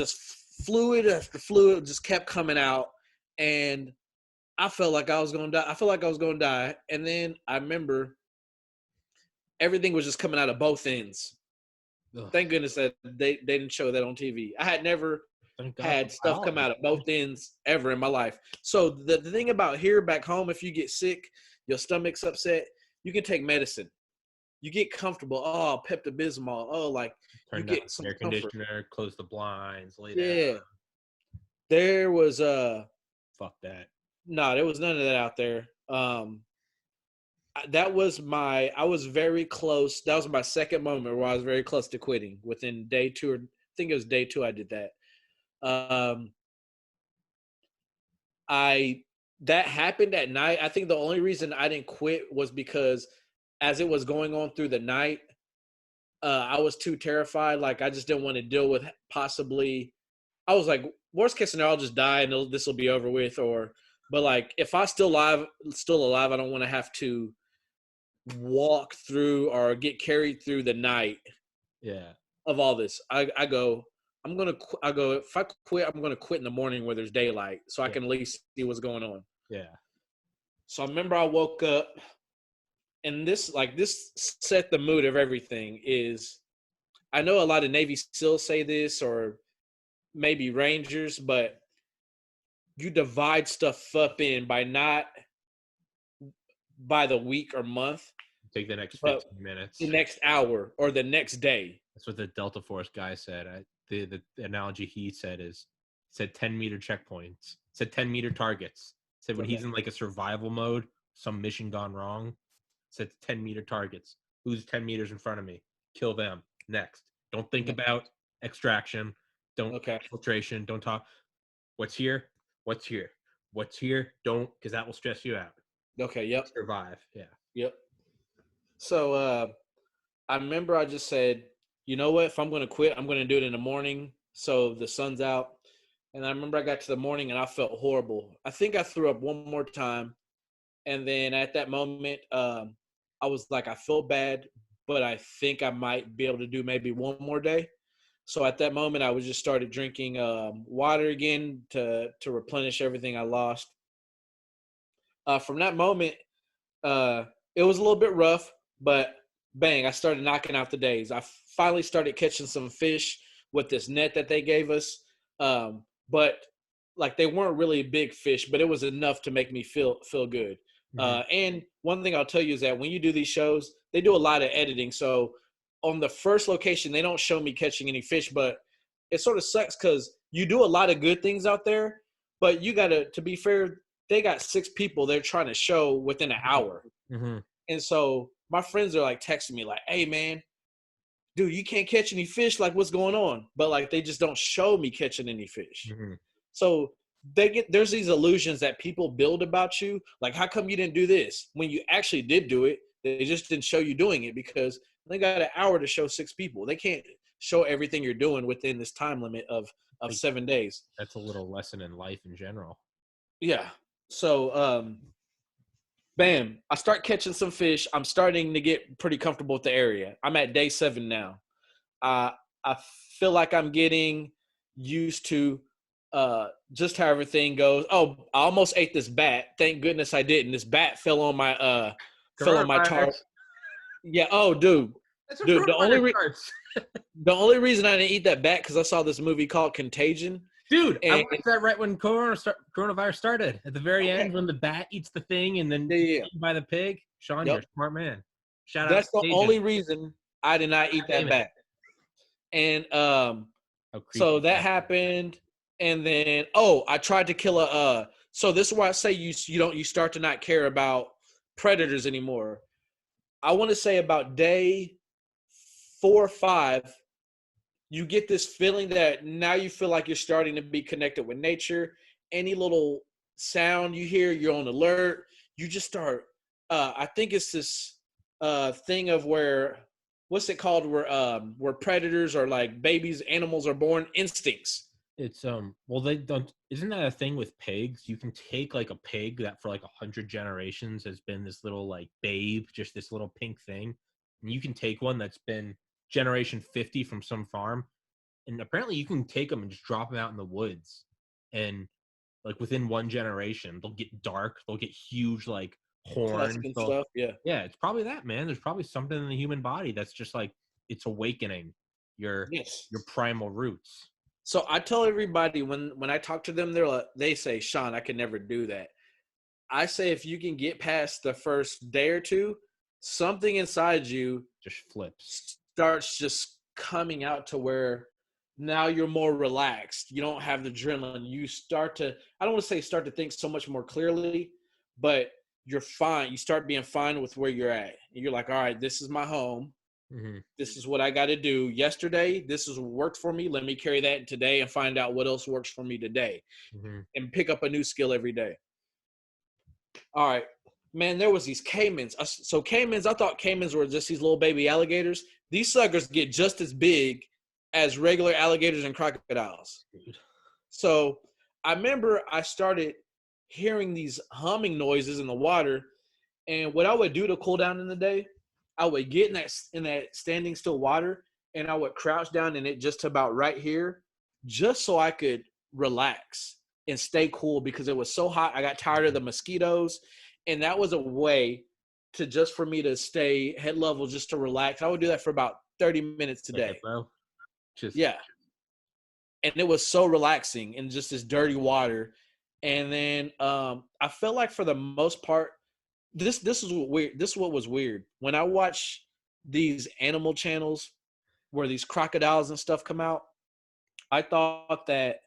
fluid after fluid just kept coming out, and I felt like I was gonna die. I felt like I was gonna die, and then I remember everything was just coming out of both ends. Ugh. Thank goodness that they didn't show that on TV. I had never had stuff come out of both ends ever in my life. So the thing about here back home, if you get sick, your stomach's upset, you can take medicine. You get comfortable. Oh, Pepto-Bismol. Oh, like turn you down get some air comfort. Conditioner, close the blinds, lay down. Yeah. There was Fuck that. no, there was none of that out there. That was I was very close. That was my second moment where I was very close to quitting within day two, or I think it was day two I did that. Um, I that happened at night. I think the only reason I didn't quit was because as it was going on through the night, I was too terrified. Like I just didn't want to deal with possibly. I was like, worst case scenario, I'll just die and this will be over with. But like, if I still alive, I don't want to have to walk through or get carried through the night Yeah. of all this. I go, I go, if I quit, I'm gonna quit in the morning where there's daylight, so I Yeah. can at least see what's going on. Yeah. So I remember I woke up, and this set the mood of everything. Is I know a lot of Navy SEALs say this, or maybe Rangers, but you divide stuff up in by the week or month, Take the next but 15 minutes. the next hour or the next day. That's what the Delta Force guy said. The analogy he said is, said 10-meter checkpoints. Said 10-meter targets. Said when he's in like a survival mode, some mission gone wrong. Said 10-meter targets. Who's 10 meters in front of me? Kill them. Next. Don't think about extraction. Don't filtration. Don't talk. What's here? What's here? What's here? Don't, because that will stress you out. Okay. Yep. Survive. Yeah. Yep. So I remember I just said, you know what? If I'm going to quit, I'm going to do it in the morning so the sun's out. And I remember I got to the morning and I felt horrible. I think I threw up one more time. And then at that moment, I was like, I feel bad, but I think I might be able to do maybe one more day. So at that moment, I was just started drinking water again to replenish everything I lost. From that moment, it was a little bit rough, but bang, I started knocking out the days. I finally started catching some fish with this net that they gave us. But like they weren't really big fish, but it was enough to make me feel good. And one thing I'll tell you is that when you do these shows, they do a lot of editing. So on the first location, they don't show me catching any fish, but it sort of sucks because you do a lot of good things out there, but you gotta, to be fair, they got 6 people they're trying to show within an hour. Mm-hmm. And so my friends are like texting me like, hey man, dude, you can't catch any fish. Like what's going on? But like, they just don't show me catching any fish. Mm-hmm. So there's these illusions that people build about you. Like, how come you didn't do this when you actually did do it? They just didn't show you doing it because they got an hour to show 6 people. They can't show everything you're doing within this time limit of 7 days. That's a little lesson in life in general. Yeah. So, bam, I start catching some fish. I'm starting to get pretty comfortable with the area. I'm at day 7 now. I feel like I'm getting used to just how everything goes. Oh, I almost ate this bat. Thank goodness I didn't. This bat fell on my tarp. Yeah. Oh, dude. Dude, the only reason I didn't eat that bat because I saw this movie called Contagion. Dude, I watched that right when coronavirus started. At the very end, when the bat eats the thing and then eaten by the pig. Sean, you're a smart man. Shout out. That's the only reason I did not eat that bat. And so that happened. And then I tried to kill a so this is why I say you start to not care about predators anymore. I want to say about day 4 or 5, you get this feeling that now you feel like you're starting to be connected with nature. Any little sound you hear, you're on alert. You just start I think it's this thing of what's it called where predators or like babies, animals are born, instincts. It's well, they don't. Isn't that a thing with pigs? You can take like a pig that for like 100 generations has been this little like babe, just this little pink thing, and you can take one that's been generation 50 from some farm, and apparently you can take them and just drop them out in the woods, and like within one generation they'll get dark, they'll get huge like horns and stuff. Yeah, it's probably that, man. There's probably something in the human body that's just like it's awakening your primal roots. So I tell everybody when I talk to them, they say, Sean, I can never do that. I say if you can get past the first day or two, something inside you just flips, starts just coming out to where now you're more relaxed. You don't have the adrenaline. You start to, I don't want to say start to think so much more clearly, but you're fine. You start being fine with where you're at. And you're like, all right, this is my home. Mm-hmm. This is what I got to do. Yesterday, this is what worked for me. Let me carry that today and find out what else works for me today Mm-hmm. and pick up a new skill every day. All right, man, there was these caimans. So caimans, I thought caimans were just these little baby alligators. These suckers get just as big as regular alligators and crocodiles. Dude. So I remember I started hearing these humming noises in the water, and what I would do to cool down in the day, I would get in that standing still water, and I would crouch down in it just about right here, just so I could relax and stay cool because it was so hot. I got tired of the mosquitoes, and that was a way to just for me to stay head level, just to relax. I would do that for about 30 minutes a day. Bro. Just Yeah. And it was so relaxing in just this dirty water. And then I felt like for the most part, this is what weird. This is what was weird. When I watch these animal channels where these crocodiles and stuff come out, I thought that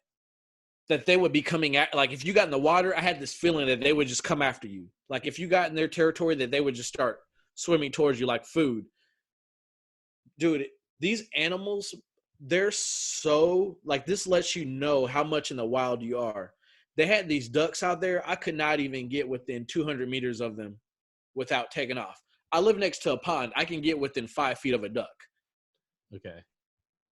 they would be coming at, like if you got in the water, I had this feeling that they would just come after you. Like if you got in their territory, that they would just start swimming towards you like food. Dude, these animals, they're so, like, this lets you know how much in the wild you are. They had these ducks out there. I could not even get within 200 meters of them without taking off. I live next to a pond. I can get within 5 feet of a duck. okay.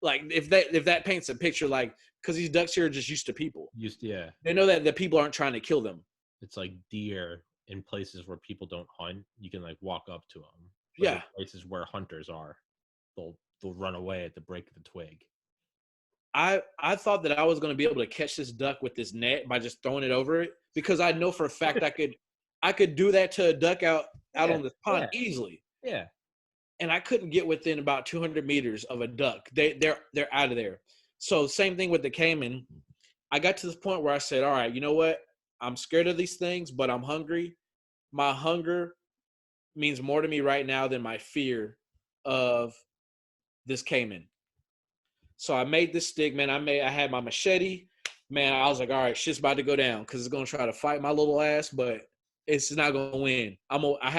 Like if that paints a picture, like, because these ducks here are just used to people. Yeah. They know that the people aren't trying to kill them. It's like deer in places where people don't hunt. You can like walk up to them. But Yeah. in places where hunters are, they'll run away at the break of the twig. I thought that I was going to be able to catch this duck with this net by just throwing it over it, because I know for a fact I could do that to a duck out on this pond easily. Yeah. And I couldn't get within about 200 meters of a duck. They're out of there. So same thing with the caiman. I got to this point where I said, all right, you know what? I'm scared of these things, but I'm hungry. My hunger means more to me right now than my fear of this caiman. So I made this stick, man. I had my machete. Man, I was like, all right, shit's about to go down because it's going to try to fight my little ass, but it's not going to win. I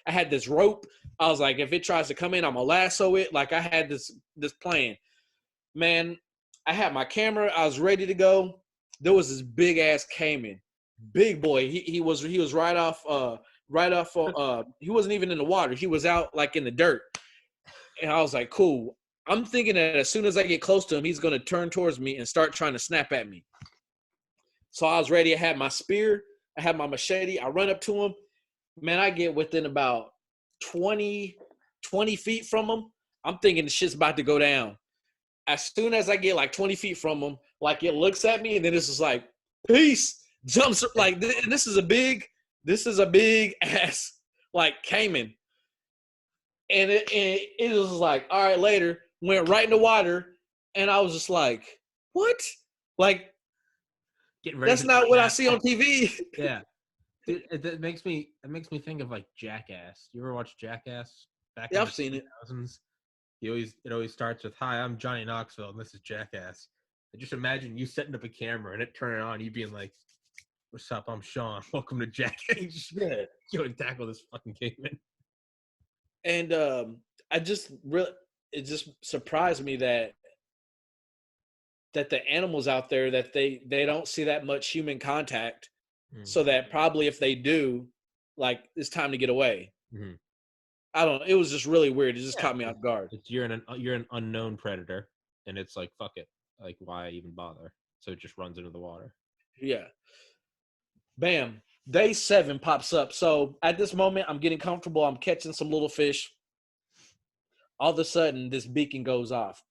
had this rope. I was like, if it tries to come in, I'm going to lasso it. Like I had this plan. Man, I had my camera. I was ready to go. There was this big ass caiman. Big boy. He was right off he wasn't even in the water. He was out like in the dirt. And I was like, cool. I'm thinking that as soon as I get close to him, he's going to turn towards me and start trying to snap at me. So I was ready. I had my spear. I had my machete. I run up to him. Man, I get within about 20 feet from him. I'm thinking the shit's about to go down. As soon as I get like 20 feet from him, like it looks at me and then it's just like, peace. Jumps like this is a big ass like caiman. And it was like, all right, later, went right in the water, and I was just like, what? Like, that's not what I see on TV. Yeah. Dude, it makes me think of like Jackass. You ever watch Jackass? Yeah, I've seen it. 2000s? It always starts with, "Hi, I'm Johnny Knoxville, and this is Jackass." And just imagine you setting up a camera and it turning on, you being like, "What's up? I'm Sean. Welcome to Jackass." Yeah. You would tackle this fucking caveman. And it just surprised me that the animals out there, that they don't see that much human contact. Mm-hmm. So that probably if they do, like, it's time to get away. Mm-hmm. I don't know. It was just really weird. It just caught me off guard. You're an unknown predator, and it's like, fuck it. Like, why even bother? So it just runs into the water. Yeah. Bam. Day 7 pops up. So at this moment, I'm getting comfortable. I'm catching some little fish. All of a sudden, this beacon goes off.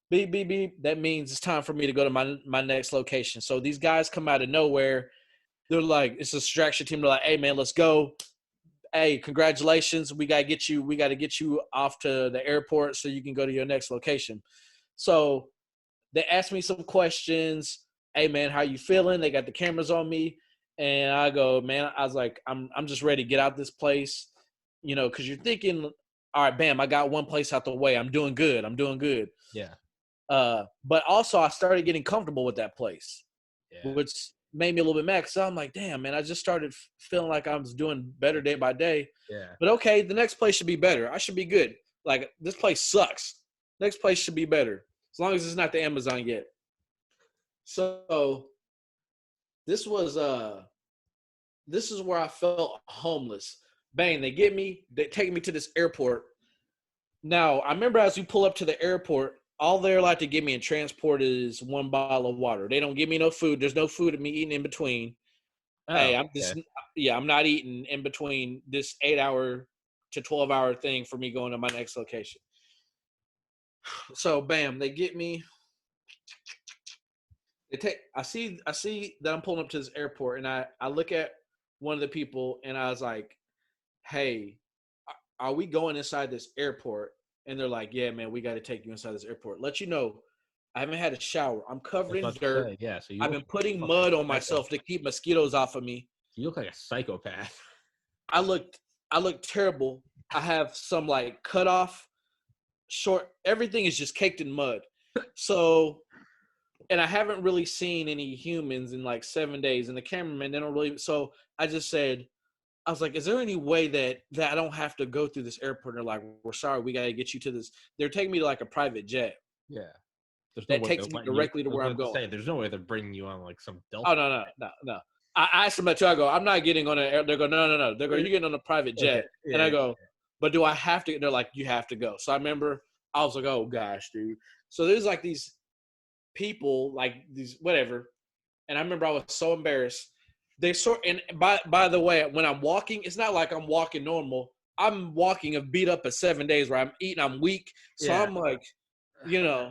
Beep, beep, beep. That means it's time for me to go to my next location. So these guys come out of nowhere. They're like, it's a distraction team. They're like, hey, man, let's go. Hey, congratulations. We got to get you off to the airport so you can go to your next location. So they asked me some questions. Hey, man, how you feeling? They got the cameras on me. And I go, man, I was like, I'm just ready to get out this place, you know, because you're thinking, all right, bam, I got one place out the way. I'm doing good. Yeah. But also I started getting comfortable with that place, Yeah. which made me a little bit mad. So I'm like, damn, man, I just started feeling like I was doing better day by day. Yeah. But okay, the next place should be better. I should be good. Like, this place sucks. Next place should be better. As long as it's not the Amazon yet. So this is where I felt homeless. Bang, they take me to this airport. Now, I remember as we pull up to the airport, all they're allowed to give me in transport is 1 bottle of water. They don't give me no food. There's no food of me eating in between. Hey, Oh, okay. I'm not eating in between this 8-hour to 12-hour thing for me going to my next location. So bam, they get me. I see that I'm pulling up to this airport, and I look at one of the people and I was like, hey, are we going inside this airport? And they're like, yeah, man, we got to take you inside this airport. Let you know, I haven't had a shower. I'm I covered was in about to dirt. say, yeah. So you I've look been putting like a mud on psycho. myself to keep mosquitoes off of me. You look like a psychopath. I look terrible. I have some like cut off short. Everything is just caked in mud. So, and I haven't really seen any humans in like 7 days. And the cameraman, they don't really. So I just said, I was like, is there any way that I don't have to go through this airport? And they're like, we're sorry, we got to get you to this. They're taking me to like a private jet Yeah. There's no that way they're takes me letting you. directly to I was where I'm about to going. say, there's no way they're bringing you on like some Oh, Delta. no. I asked them that too. I go, I'm not getting on an air. They go, no. They go, you're getting on a private jet. Okay. Yeah. And I go, but do I have to? They're like, you have to go. So I remember I was like, oh gosh, dude. So there's like these people, like these whatever. And I remember I was so embarrassed. And by the way, when I'm walking, it's not like I'm walking normal. I'm walking a beat up at 7 days where I'm eating, I'm weak. So Yeah. I'm like, yeah.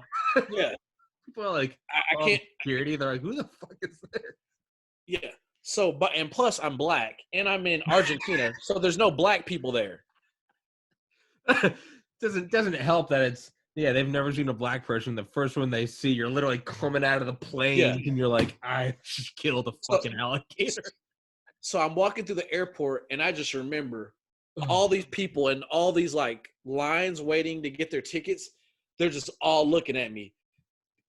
People are like, I oh, can't. security. They're like, who the fuck is this? Yeah. So, and plus I'm black and I'm in Argentina, so there's no black people there. doesn't help that it's they've never seen a black person. The first one they see, you're literally coming out of the plane and you're like, I just killed a fucking alligator. So I'm walking through the airport and I just remember all these people and all these like lines waiting to get their tickets. They're just all looking at me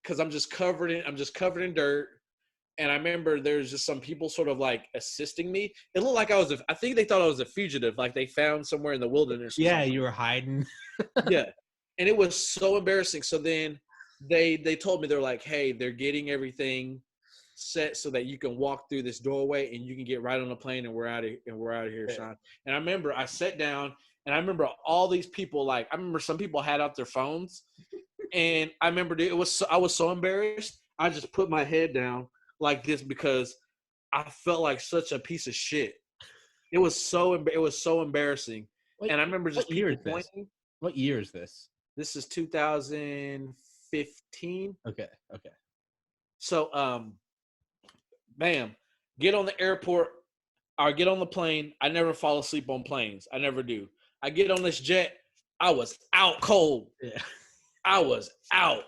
because I'm just covered in dirt. And I remember there's just some people sort of like assisting me. It looked like I think they thought I was a fugitive, like they found somewhere in the wilderness. Yeah, you were hiding. Yeah. And it was so embarrassing. So then they told me, they're like, hey, they're getting everything set so that you can walk through this doorway and you can get right on the plane and we're out of here, Sean. And I remember I sat down and I remember all these people, like I remember some people had out their phones. And I remember I was so embarrassed. I just put my head down like this because I felt like such a piece of shit. It was so embarrassing. And I remember just people pointing. What year is this? This is 2015. Okay. So bam, get on the airport or get on the plane. I never fall asleep on planes. I never do. I get on this jet. I was out cold. Yeah. I was out.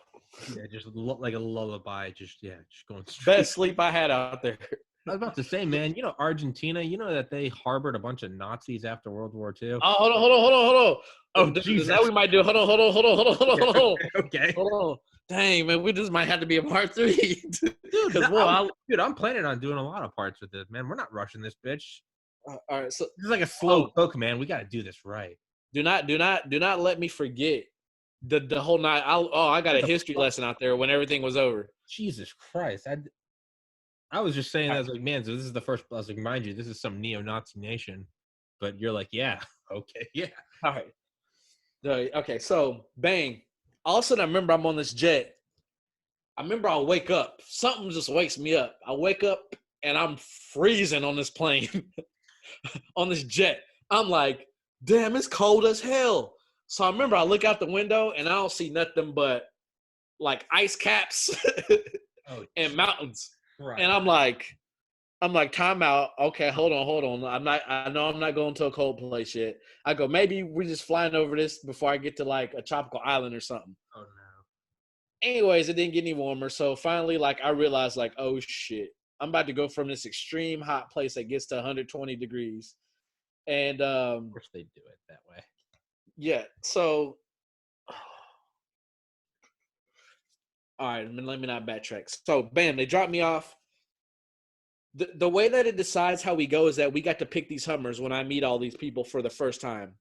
Yeah, just like a lullaby. Just going straight. Best sleep I had out there. I was about to say, man, Argentina, that they harbored a bunch of Nazis after World War II? Oh, hold on. Oh, Jesus. That we might do. Hold on. Okay. Hold on. Dang, man, we just might have to be a part 3. Dude, I'm planning on doing a lot of parts with this, man. We're not rushing this bitch. All right, so this is like a slow cook, man. We got to do this right. Do not let me forget the whole night. I got a history lesson out there when everything was over. Jesus Christ. I was just saying that. I was like, man, so this is the first. I was like, mind you, this is some neo-Nazi nation. But you're like, yeah, okay, yeah. All right. Okay, so bang. All of a sudden, I remember I'm on this jet. I remember I wake up. Something just wakes me up. I wake up and I'm freezing on this plane, on this jet. I'm like, damn, it's cold as hell. So I remember I look out the window and I don't see nothing but like ice caps and mountains. Right. And I'm like, time out. Okay, hold on. I know I'm not going to a cold place yet. I go, maybe we're just flying over this before I get to like a tropical island or something. Oh no. Anyways, it didn't get any warmer. So finally, like I realized like, oh shit, I'm about to go from this extreme hot place that gets to 120 degrees. And of course they do it that way. Yeah. So All right, let me not backtrack. So, bam, they dropped me off. The way that it decides how we go is that we got to pick these Hummers when I meet all these people for the first time.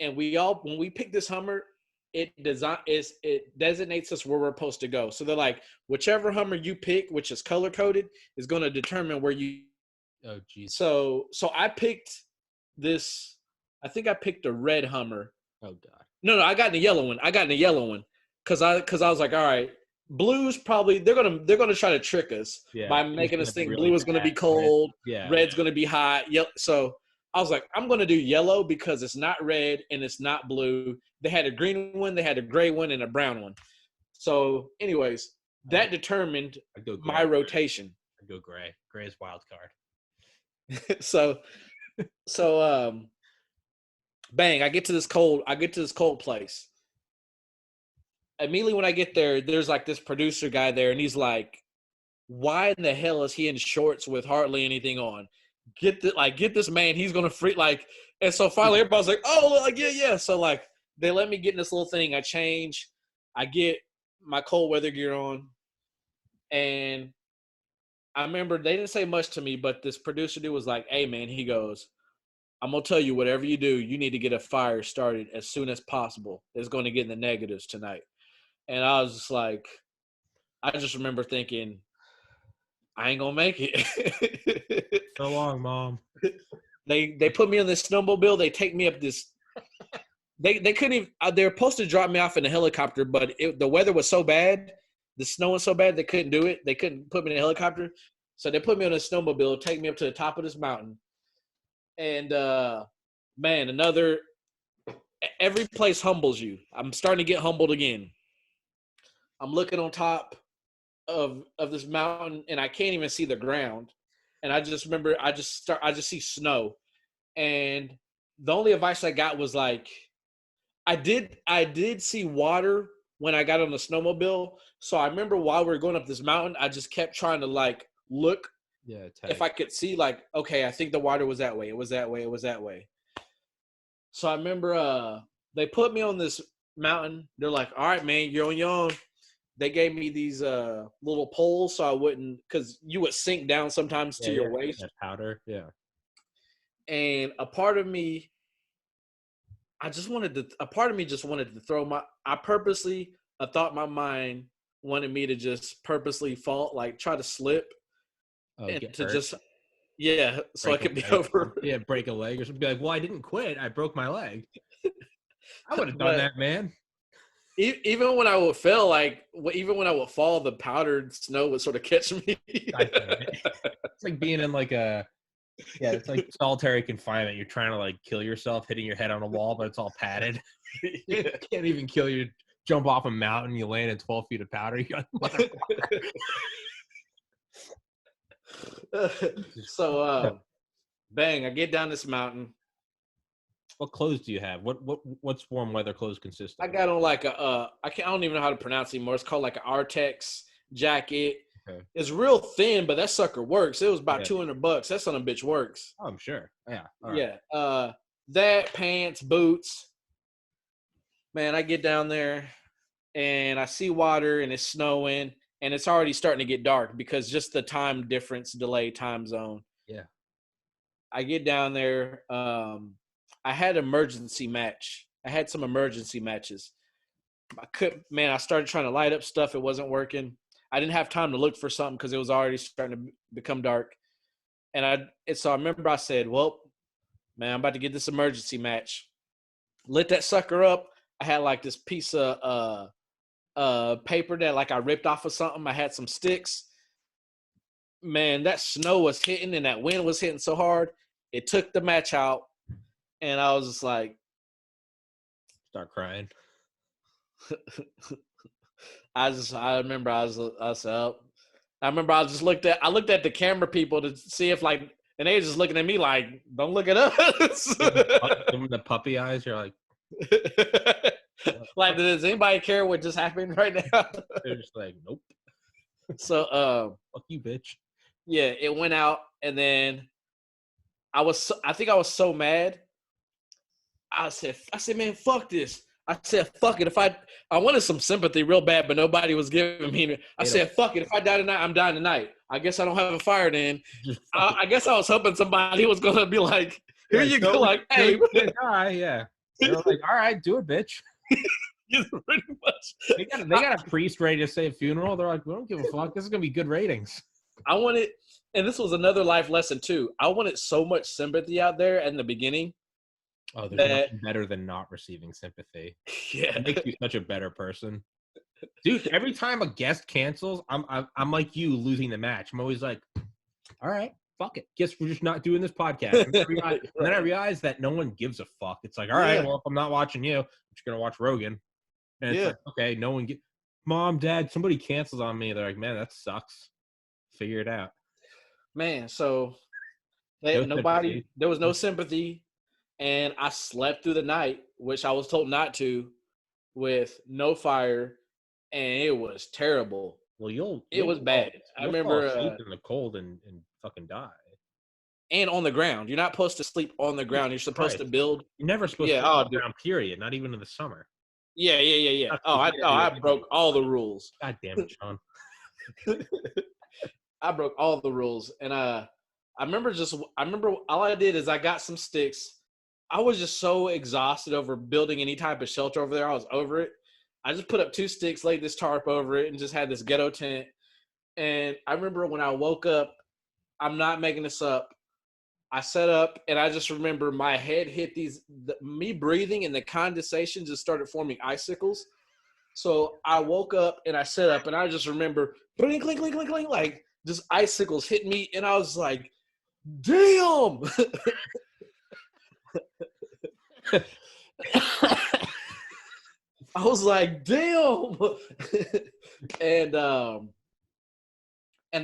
And when we pick this Hummer, it designates us where we're supposed to go. So they're like, whichever Hummer you pick, which is color coded, is going to determine where you. Oh, geez. So I picked this. I think I picked a red Hummer. Oh God. No, I got in the yellow one. Because I was like, all right, blue's probably they're gonna try to trick us by making us think blue is gonna be cold, red's gonna be hot. So I was like, I'm gonna do yellow because it's not red and it's not blue. They had a green one, they had a gray one, and a brown one. So, anyways, that determined my rotation. I go gray. Gray is wild card. so bang, I get to this cold place. Immediately when I get there, there's like this producer guy there, and he's like, why in the hell is he in shorts with hardly anything on? Get this man, he's gonna freak. Like, and so finally everybody's like, oh, like, yeah. So like they let me get in this little thing. I change, I get my cold weather gear on, and I remember they didn't say much to me, but this producer dude was like, hey man, he goes, I'm gonna tell you, whatever you do, you need to get a fire started as soon as possible. It's gonna get in the negatives tonight. And I was just like, I just remember thinking, I ain't gonna make it. So long, Mom. They put me on this snowmobile. They take me up this. They couldn't even. They were supposed to drop me off in a helicopter, but the weather was so bad, the snow was so bad they couldn't do it. They couldn't put me in a helicopter, so they put me on a snowmobile, take me up to the top of this mountain, and man, every place humbles you. I'm starting to get humbled again. I'm looking on top of this mountain, and I can't even see the ground. And I just remember, I just see snow. And the only advice I got was like, I did see water when I got on the snowmobile. So I remember while we were going up this mountain, I just kept trying to like look if I could see, like, okay, I think the water was that way. It was that way. It was that way. So I remember they put me on this mountain. They're like, all right, man, you're on your own. They gave me these little poles so I wouldn't, because you would sink down sometimes to your waist. That powder, yeah. And a part of me just wanted to throw I thought my mind wanted me to just purposely fall, like try to slip and to hurt. So break I could be over. Yeah, break a leg or something. Be like, well, I didn't quit. I broke my leg. I would have done that, man. Even when I would fail, even when I would fall, the powdered snow would sort of catch me. It's like being in like it's like solitary confinement. You're trying to like kill yourself, hitting your head on a wall, but it's all padded. You can't even kill you. Jump off a mountain, you land in 12 feet of powder. You're like, so, bang! I get down this mountain. What clothes do you have? What's warm weather clothes consist of? I got on like I don't even know how to pronounce it anymore. It's called like an Artex jacket. Okay. It's real thin, but that sucker works. It was about $200. That son of a bitch works. Oh, I'm sure. Yeah. All right. That, pants, boots. Man, I get down there and I see water and it's snowing and it's already starting to get dark because just the time difference, time zone. Yeah. I get down there. I had some emergency matches. I started trying to light up stuff. It wasn't working. I didn't have time to look for something because it was already starting to become dark. So I remember I said, well, man, I'm about to get this emergency match. Lit that sucker up. I had like this piece of paper that like I ripped off of something. I had some sticks. Man, that snow was hitting and that wind was hitting so hard. It took the match out. And I was just like, start crying. I remember I just looked at the camera people to see if like, and they were just looking at me like, don't look at us. The puppy eyes, you're like, like, does anybody care what just happened right now? They're just like, nope. So, fuck you, bitch. Yeah, it went out, and then I think I was so mad. I said, man, fuck this. I said, fuck it. If I wanted some sympathy real bad, but nobody was giving me. I said, fuck it. If I die tonight, I'm dying tonight. I guess I don't have a fire then. I guess I was hoping somebody was going to be like, here you go. Like, hey. Yeah. They're like, all right, do it, bitch. Pretty much. They got a priest ready to say a funeral. They're like, we don't give a fuck. This is going to be good ratings. I wanted, and this was another life lesson too. I wanted so much sympathy out there in the beginning. Oh, there's nothing better than not receiving sympathy. Yeah, it makes you such a better person, dude. Every time a guest cancels, I'm like you losing the match. I'm always like, all right, fuck it. Guess we're just not doing this podcast. And then I realized that no one gives a fuck. It's like, all right, well, if I'm not watching you, I'm just gonna watch Rogan. And it's like, okay, no one Mom, Dad, somebody cancels on me. They're like, man, that sucks. Figure it out, man. So there was no sympathy. And I slept through the night, which I was told not to, with no fire, and it was terrible. Well, it was bad. I remember sleep in the cold and fucking die. And on the ground, you're not supposed to sleep on the ground. You're supposed to build. You're never supposed to sleep on the ground. Period. Not even in the summer. Yeah. I broke all the rules. God damn it, Sean. I broke all the rules, and I remember all I did is I got some sticks. I was just so exhausted over building any type of shelter over there. I was over it. I just put up 2 sticks, laid this tarp over it, and just had this ghetto tent. And I remember when I woke up, I'm not making this up. I sat up, and I just remember my head hit me breathing, and the condensation just started forming icicles. So I woke up, and I sat up, and I just remember, clink, clink, clink, clink, clink, like just icicles hit me, and I was like, damn. I was like, damn. And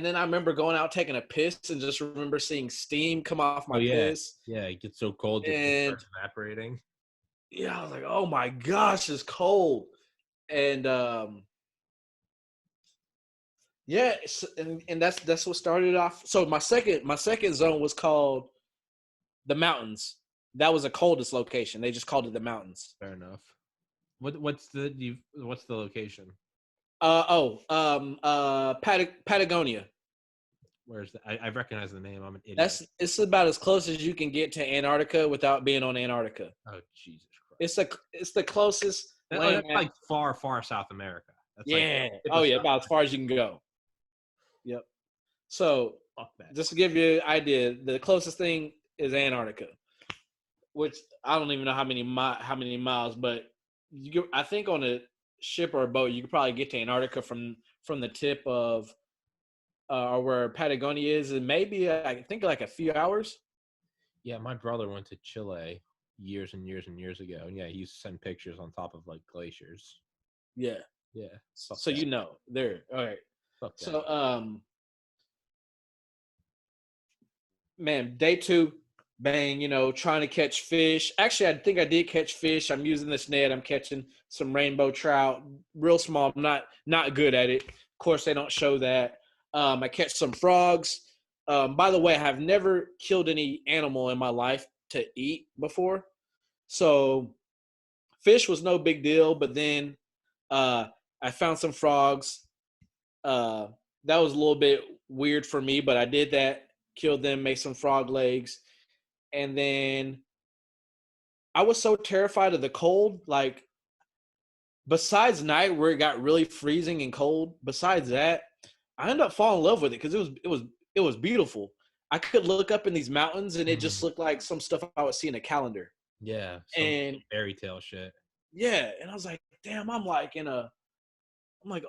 then I remember going out taking a piss and just remember seeing steam come off my piss. Yeah, it gets so cold it starts evaporating. Yeah, I was like, oh my gosh, it's cold. And yeah, and that's what started off. So my second zone was called the mountains. That was the coldest location. They just called it the mountains. Fair enough. What's the location? Patagonia. Where's that? I recognize the name. I'm an idiot. It's about as close as you can get to Antarctica without being on Antarctica. Oh Jesus Christ! It's the closest. That's like far South America. That's about as far as you can go. Yep. So just to give you an idea, the closest thing is Antarctica, which I don't even know how many miles, but I think on a ship or a boat you could probably get to Antarctica from the tip of where Patagonia is, and maybe I think like a few hours. Yeah, my brother went to Chile years and years and years ago, and yeah, he used to send pictures on top of like glaciers. Yeah. So you know, there. All right. So man, day 2, bang, trying to catch fish. Actually, I think I did catch fish. I'm using this net. I'm catching some rainbow trout, real small. I'm not good at it. Of course, they don't show that. I catch some frogs. By the way, I have never killed any animal in my life to eat before. So fish was no big deal, but then I found some frogs. That was a little bit weird for me, but I did that, killed them, made some frog legs. And then I was so terrified of the cold, like besides night where it got really freezing and cold, besides that, I ended up falling in love with it because it was beautiful. I could look up in these mountains and it just looked like some stuff I would see in a calendar. Yeah, and fairy tale shit. Yeah, and I was like, damn, I'm like,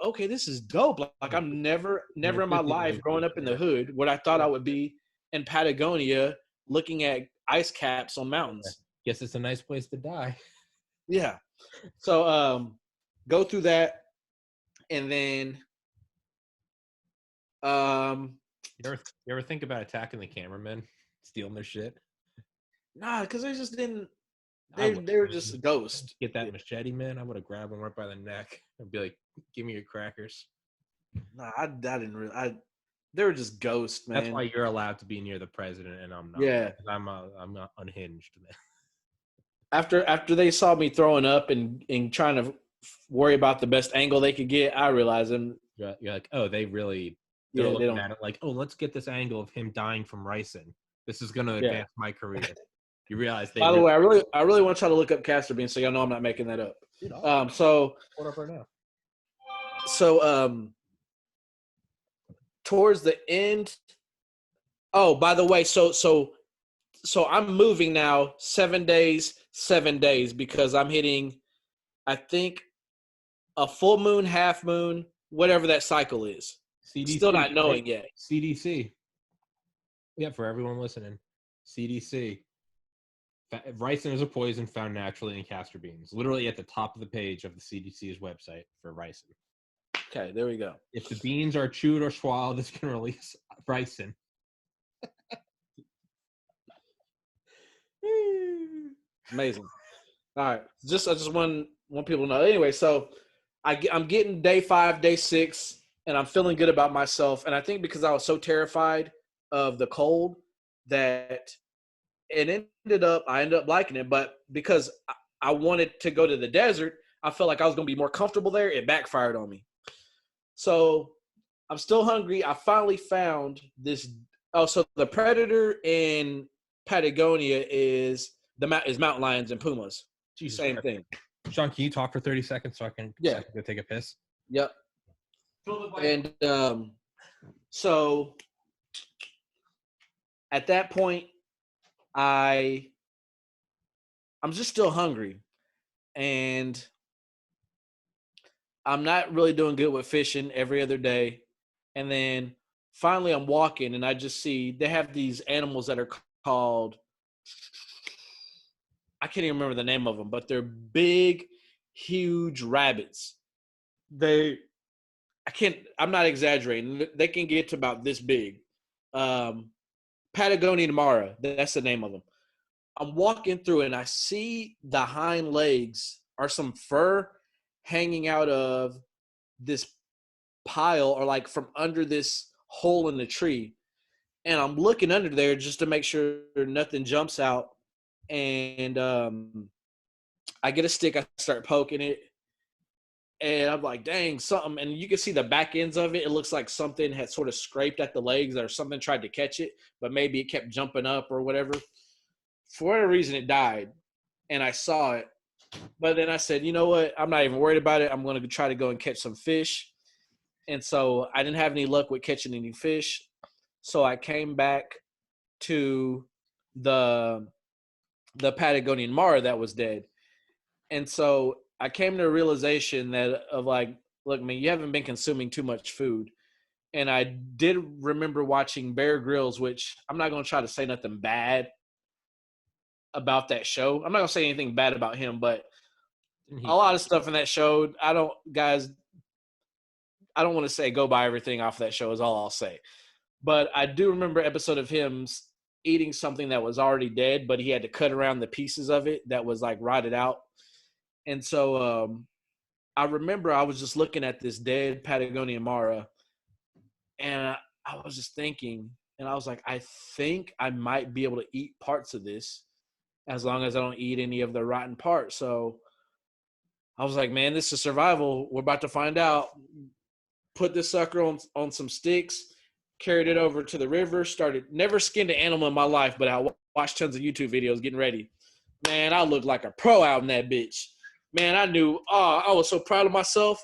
okay, this is dope. Like I'm never in my life growing up in the hood what I thought I would be in Patagonia looking at ice caps on mountains. Guess it's a nice place to die. Yeah. So go through that, and then you ever think about attacking the cameramen, stealing their shit? Nah, because they just didn't. They were just a ghost. Get that machete, man. I would have grabbed them right by the neck and be like, "Give me your crackers." Nah, I didn't really. They were just ghosts, man. That's why you're allowed to be near the president, and I'm not. Yeah, I'm not unhinged, man. after they saw me throwing up and trying to worry about the best angle they could get, I realized You're like, oh, they're they looking don't. at it like, oh, let's get this angle of him dying from ricin. This is going to Yeah. advance my career. You realize they By the really. way, I really want y'all to look up castor beans so y'all know I'm not making that up. Dude, I'll So pull it up right now. Towards the end. Oh, by the way, so I'm moving now 7 days because I'm hitting, I think, a full moon, half moon, whatever that cycle is. CDC, Still not knowing right? yet. CDC. Yeah, for everyone listening, CDC. Ricin is a poison found naturally in castor beans, literally at the top of the page of the CDC's website for ricin. Okay, there we go. If the beans are chewed or swallowed, this can release ricin. Amazing. All right, I just want people to know. Anyway, so I'm getting day 5, day 6, and I'm feeling good about myself. And I think because I was so terrified of the cold that I ended up liking it. But because I wanted to go to the desert, I felt like I was going to be more comfortable there. It backfired on me. So I'm still hungry. I finally found this. Oh, so the predator in Patagonia is mountain lions and pumas. Jesus Same Christ. thing. Sean, can you talk for 30 seconds so I can go take a piss? Yep. And so at that point, I'm just still hungry, and I'm not really doing good with fishing every other day. And then finally, I'm walking, and I just see they have these animals that are called, I can't even remember the name of them, but they're big, huge rabbits. I'm not exaggerating. They can get to about this big. Patagonian Mara, that's the name of them. I'm walking through and I see the hind legs are some fur hanging out of this pile or like from under this hole in the tree. And I'm looking under there just to make sure nothing jumps out. And I get a stick, I start poking it. And I'm like, dang, something. And you can see the back ends of it. It looks like something had sort of scraped at the legs or something tried to catch it, but maybe it kept jumping up or whatever. For whatever reason, it died. And I saw it. But then I said, you know what? I'm not even worried about it. I'm going to try to go and catch some fish. And so I didn't have any luck with catching any fish. So I came back to the Patagonian Mara that was dead. And so I came to a realization that of like, look, man, you haven't been consuming too much food. And I did remember watching Bear Grylls, which I'm not going to try to say nothing bad about that show. I'm not going to say anything bad about him, but a lot of stuff in that show, I don't want to say go buy everything off that show is all I'll say. But I do remember an episode of him eating something that was already dead, but he had to cut around the pieces of it that was like rotted out. And so I remember I was just looking at this dead Patagonian Mara, and I was just thinking, and I was like, I think I might be able to eat parts of this as long as I don't eat any of the rotten parts. So I was like, man, this is survival. We're about to find out. Put this sucker on some sticks, carried it over to the river, never skinned an animal in my life, but I watched tons of YouTube videos getting ready. Man, I looked like a pro out in that bitch. Man, I was so proud of myself.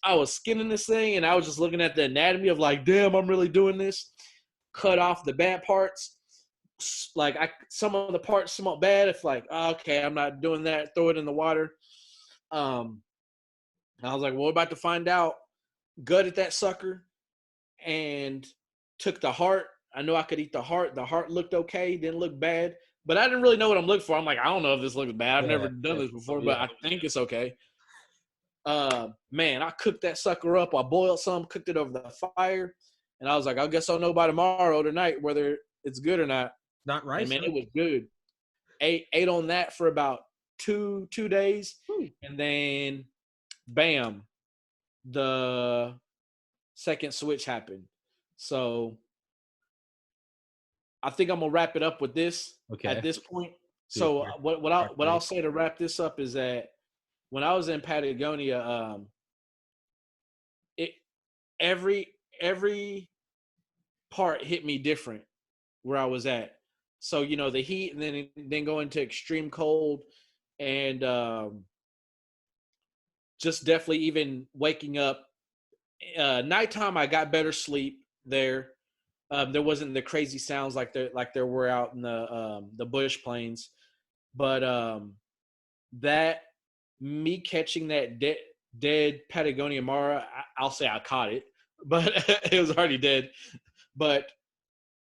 I was skinning this thing, and I was just looking at the anatomy of like, damn, I'm really doing this. Cut off the bad parts. Like some of the parts smelled bad. It's like, okay, I'm not doing that. Throw it in the water. I was like, well, we're about to find out. Gutted that sucker and took the heart. I know I could eat the heart. The heart looked okay, didn't look bad. But I didn't really know what I'm looking for. I'm like, I don't know if this looks bad. I've never done this before, but I think it's okay. Man, I cooked that sucker up. I boiled some, cooked it over the fire, and I was like, I guess I'll know by tomorrow or tonight whether it's good or not. Not right. And man, it was good. Ate on that for about two days, and then bam, the second switch happened. So I think I'm gonna wrap it up with this at this point. do a So part, what three. I'll say to wrap this up is that when I was in Patagonia, it every part hit me different where I was at. So the heat, and then going to extreme cold, and just definitely even waking up. Nighttime, I got better sleep there. There wasn't the crazy sounds like there were out in the bush plains, but that me catching that dead Patagonia Mara, I'll say I caught it, but it was already dead. But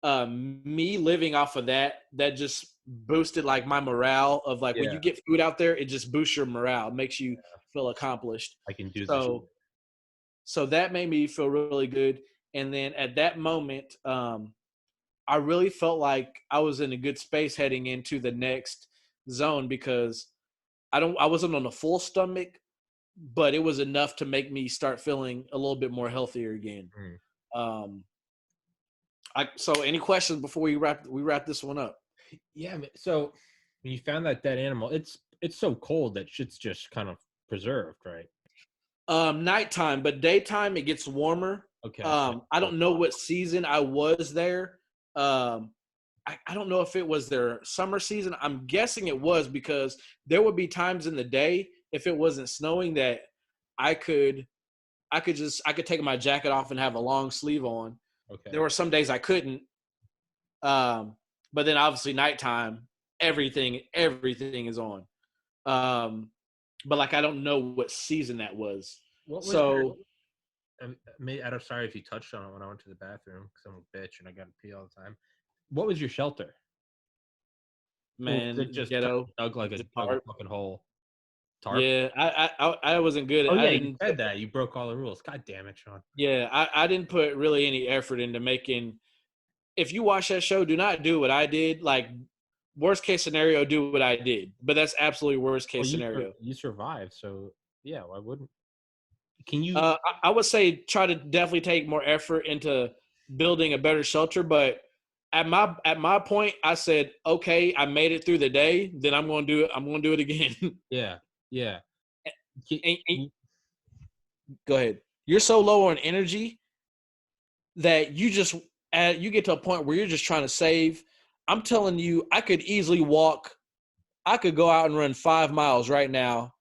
me living off of that just boosted like my morale of like when Yeah, you get food out there, it just boosts your morale, it makes you feel accomplished. I can do this. So that made me feel really good. And then at that moment, I really felt like I was in a good space heading into the next zone because I wasn't on a full stomach, but it was enough to make me start feeling a little bit more healthier again. Mm. Um, so any questions before we wrap this one up? Yeah. So when you found that dead animal, it's so cold that shit's just kind of preserved, right? Nighttime, but daytime it gets warmer. Okay. I don't know what season I was there. I don't know if it was their summer season. I'm guessing it was because there would be times in the day if it wasn't snowing that I could take my jacket off and have a long sleeve on. Okay. There were some days I couldn't. But then obviously nighttime, everything is on. But like I don't know what season that was. What was So I'm sorry if you touched on it when I went to the bathroom because I'm a bitch and I got to pee all the time. What was your shelter? Or was man, it just ghetto, dug like just a tarp. fucking hole? Tarp? Yeah, I wasn't good. Oh I yeah, you didn't. said that. You broke all the rules. God damn it, Sean. Yeah, I didn't put really any effort into making. If you watch that show, do not do what I did. Like worst case scenario, do what I did. But that's absolutely worst Well, case scenario. you survived, so yeah, why wouldn't? Can you? I would say try to definitely take more effort into building a better shelter. But at my point, I said, okay, I made it through the day. Then I'm going to do it. I'm going to do it again. Yeah, yeah. Can, And go ahead. You're so low on energy that you get to a point where you're just trying to save. I'm telling you, I could easily walk. I could go out and run 5 miles right now,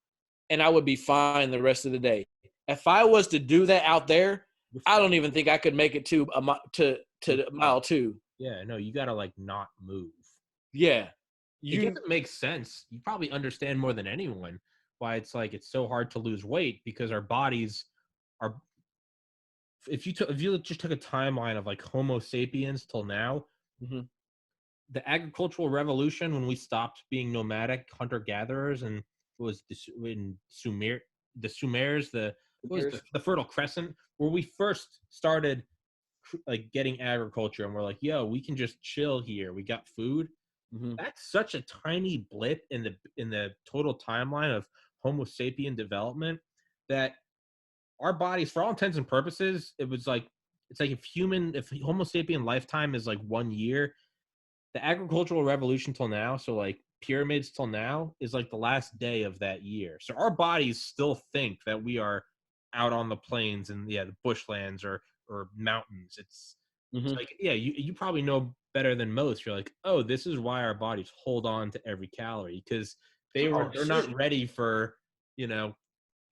and I would be fine the rest of the day. If I was to do that out there, I don't even think I could make it to mile two. Yeah, no, you gotta like not move. Yeah, It doesn't make sense. You probably understand more than anyone why it's like it's so hard to lose weight because our bodies are. If you just took a timeline of like Homo sapiens till now, mm-hmm. the agricultural revolution when we stopped being nomadic hunter gatherers and was in the Sumers, the Fertile Crescent, where we first started like getting agriculture and we're like, yo, we can just chill here. We got food. Mm-hmm. That's such a tiny blip in the total timeline of Homo sapien development that our bodies, for all intents and purposes, it's like if Homo sapien lifetime is like 1 year, the agricultural revolution till now, so like pyramids till now, is like the last day of that year. So our bodies still think that we are out on the plains and the bushlands or mountains. It's like, yeah, you probably know better than most. You're like, oh, this is why our bodies hold on to every calorie because they're not ready for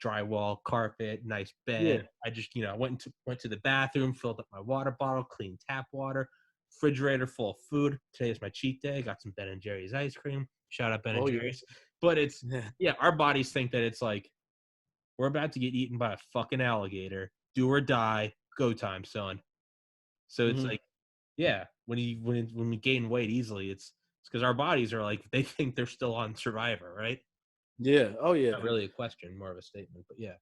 drywall, carpet, nice bed. Yeah. I just went to the bathroom, filled up my water bottle, clean tap water, refrigerator full of food. Today is my cheat day. Got some Ben and Jerry's ice cream. Shout out Ben and Jerry's. But it's our bodies think that it's like we're about to get eaten by a fucking alligator. Do or die. Go time, son. So it's like, yeah, when we gain weight easily, it's because our bodies are like they think they're still on Survivor, right? Yeah. Oh yeah. Not really a question, more of a statement, but yeah.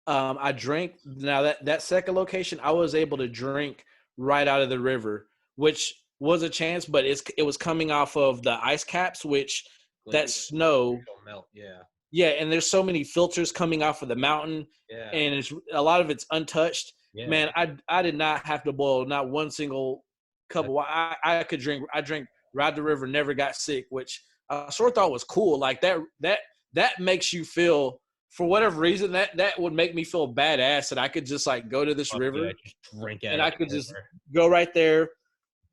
I drank now that second location. I was able to drink right out of the river, which was a chance, but it was coming off of the ice caps, which that snow melt. Yeah. Yeah, and there's so many filters coming off of the mountain, and a lot of it's untouched. Yeah. Man, I did not have to boil not one single cup of water. I could drink. I drank right the river, never got sick, which I sort of thought it was cool. Like that makes you feel, for whatever reason, that would make me feel badass that I could just like go to this Fuck river yeah, just drink out and of I the could just river. go right there,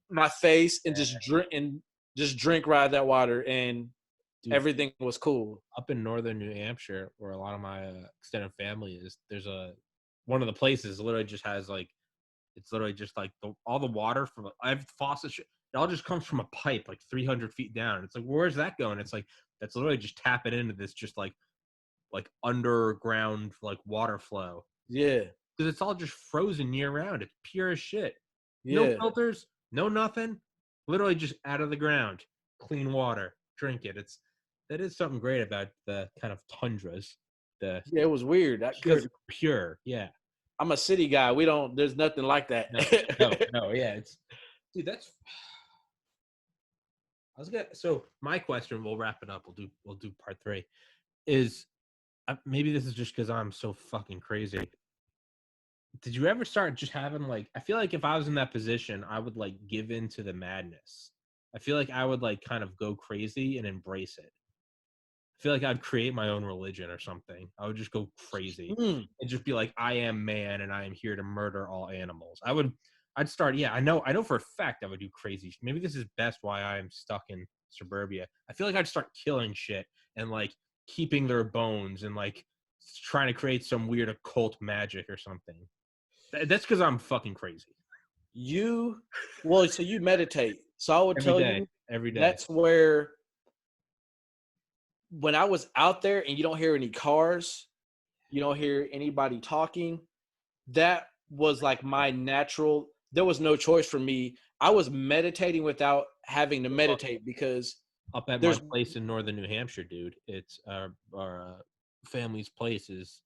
my face, and Yeah. just drink right that water, and Dude, everything was cool. up in northern New Hampshire, where a lot of my extended family is, there's one of the places literally just has like, it's literally just like all the water from I have faucet shit. It all just comes from a pipe like 300 feet down. It's like, where's that going? It's like that's literally just tapping into this just like underground like water flow, Yeah, because it's all just frozen year round. It's pure as shit. No yeah, filters, no nothing. Literally just out of the ground, clean water. Drink it. That is something great about the kind of tundras. The yeah. It was weird pure, because pure. Yeah. I'm a city guy. We don't. There's nothing like that. No, no. Yeah. It's dude. That's. I was gonna. So my question. We'll wrap it up. We'll do part 3. Is maybe this is just because I'm so fucking crazy. Did you ever start just having like, I feel like if I was in that position, I would like give in to the madness. I feel like I would like kind of go crazy and embrace it. I feel like I'd create my own religion or something. I would just go crazy Mm. and just be like, I am man and I am here to murder all animals. I'd start, yeah, I know for a fact I would do crazy. Maybe this is best why I am stuck in suburbia. I feel like I'd start killing shit and like keeping their bones and like trying to create some weird occult magic or something. That's because I'm fucking crazy. So you meditate. So I would Every tell day, you every day. that's where, when I was out there and you don't hear any cars, you don't hear anybody talking, that was like my natural. There was no choice for me. I was meditating without having to meditate because Up at my there's place in northern New Hampshire, dude. It's our family's place is.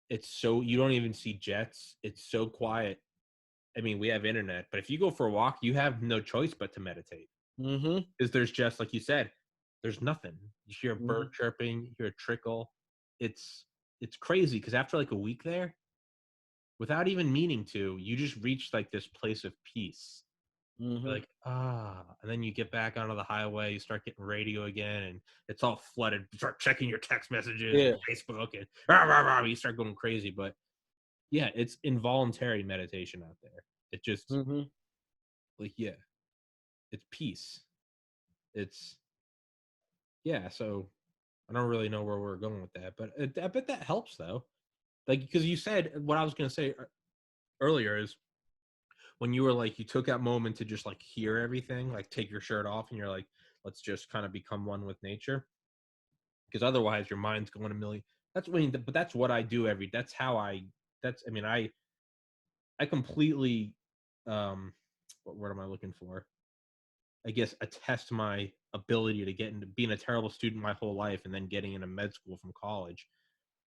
It's so you don't even see jets. It's so quiet. I mean, we have internet, but if you go for a walk, you have no choice but to meditate mm-hmm, because there's just like you said, there's nothing. You hear a mm-hmm, bird chirping, you hear a trickle. It's it's crazy because after like a week there, without even meaning to, you just reach like this place of peace. You're mm-hmm. like, and then you get back onto the highway, you start getting radio again, and it's all flooded. You start checking your text messages and Yeah. Facebook, and rah, rah, rah, you start going crazy. But yeah, it's involuntary meditation out there. It just Mm-hmm. like, yeah, it's peace. It's yeah. So I don't really know where we're going with that, but I bet that helps though. Like, because you said what I was gonna say earlier is when you were like, you took that moment to just like hear everything, like take your shirt off, and you're like, let's just kind of become one with nature. Because otherwise your mind's going a million. That's when, but that's what I do that's how that's, I mean, I completely, what word am I looking for? I guess attest my ability to get into being a terrible student my whole life and then getting into med school from college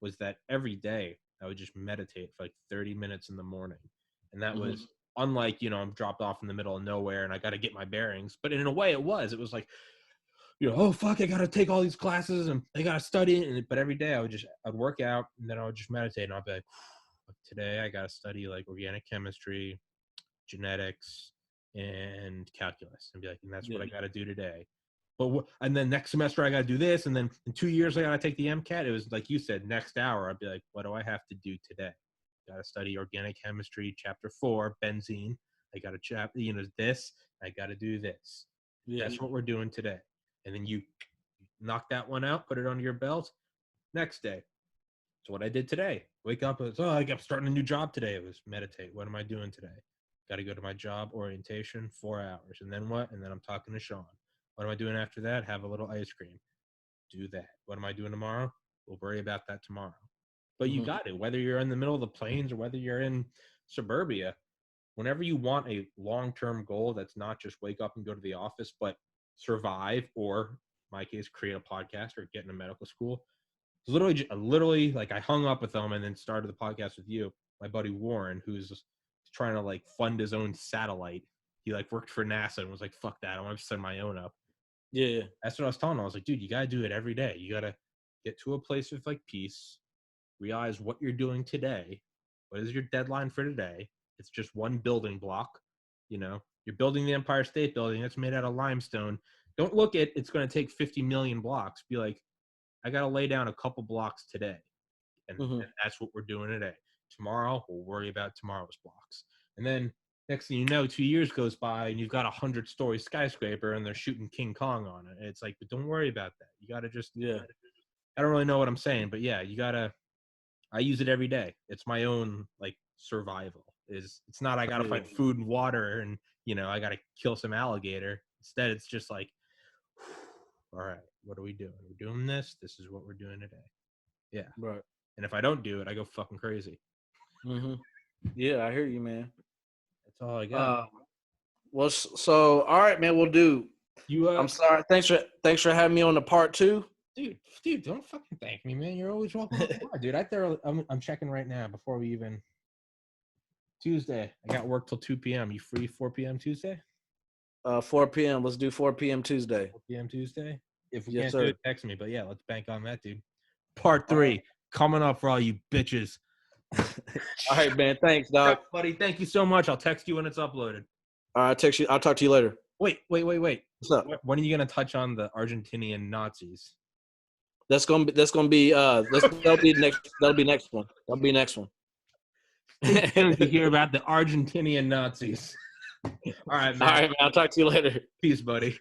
was that every day I would just meditate for like 30 minutes in the morning. And that Mm-hmm. was unlike, I'm dropped off in the middle of nowhere and I got to get my bearings. But in a way it was like, oh fuck, I gotta take all these classes and I gotta study. But every day I'd work out and then I would just meditate and I'd be like, today I gotta study like organic chemistry, genetics, and calculus, and be like, and that's what Yeah. I gotta do today. But and then next semester I gotta do this, and then in 2 years I gotta take the MCAT. It was like you said, next hour I'd be like, what do I have to do today? Gotta study organic chemistry, chapter 4, benzene. I gotta this. I gotta do this. Yeah. That's what we're doing today. And then you knock that one out, put it under your belt. Next day. So what I did today. Wake up, I'm starting a new job today. It was meditate. What am I doing today? Got to go to my job orientation, 4 hours. And then what? And then I'm talking to Sean. What am I doing after that? Have a little ice cream. Do that. What am I doing tomorrow? We'll worry about that tomorrow. But you Mm-hmm. got it. Whether you're in the middle of the plains or whether you're in suburbia, whenever you want a long-term goal that's not just wake up and go to the office, but survive, or in my case, create a podcast or get into medical school. Literally, like I hung up with them and then started the podcast with you. My buddy Warren, who's trying to like fund his own satellite. He like worked for NASA and was like, "Fuck that! I want to send my own up." Yeah. That's what I was telling him. I was like, "Dude, you gotta do it every day. You gotta get to a place of like peace. Realize what you're doing today. What is your deadline for today? It's just one building block. You're building the Empire State Building. It's made out of limestone. Don't look at it's going to take 50 million blocks. Be like, I got to lay down a couple blocks today. And that's what we're doing today. Tomorrow, we'll worry about tomorrow's blocks. And then next thing you know, 2 years goes by and you've got 100-story skyscraper and they're shooting King Kong on it. And it's like, but don't worry about that. You got to just, I don't really know what I'm saying, but yeah, you got to, I use it every day. It's my own like survival. It's not, I got to find food and water and, I got to kill some alligator. Instead, it's just like, all right, what are we doing? We're doing this. This is what we're doing today. Yeah. Right. And if I don't do it, I go fucking crazy. Yeah, I hear you, man. That's all I got. Well, so all right, man. We'll do. I'm sorry. Thanks for having me on the part 2. Dude, don't fucking thank me, man. You're always welcome. Dude, I'm checking right now before we even. Tuesday. I got work till 2 p.m. You free 4 p.m. Tuesday? 4 p.m. Let's do 4 p.m. Tuesday. 4 p.m. Tuesday? If we Yes, can't sir. do it, text me. But yeah, let's bank on that, dude. Part 3 coming up for all you bitches. All right, man. Thanks, dog. Right, buddy, thank you so much. I'll text you when it's uploaded. All right, text you. I'll talk to you later. Wait. What's up? When are you gonna touch on the Argentinian Nazis? That'll be next. That'll be next one. That'll be next one. As soon as you hear about the Argentinian Nazis. All right, man. All right, man. I'll talk to you later. Peace, buddy.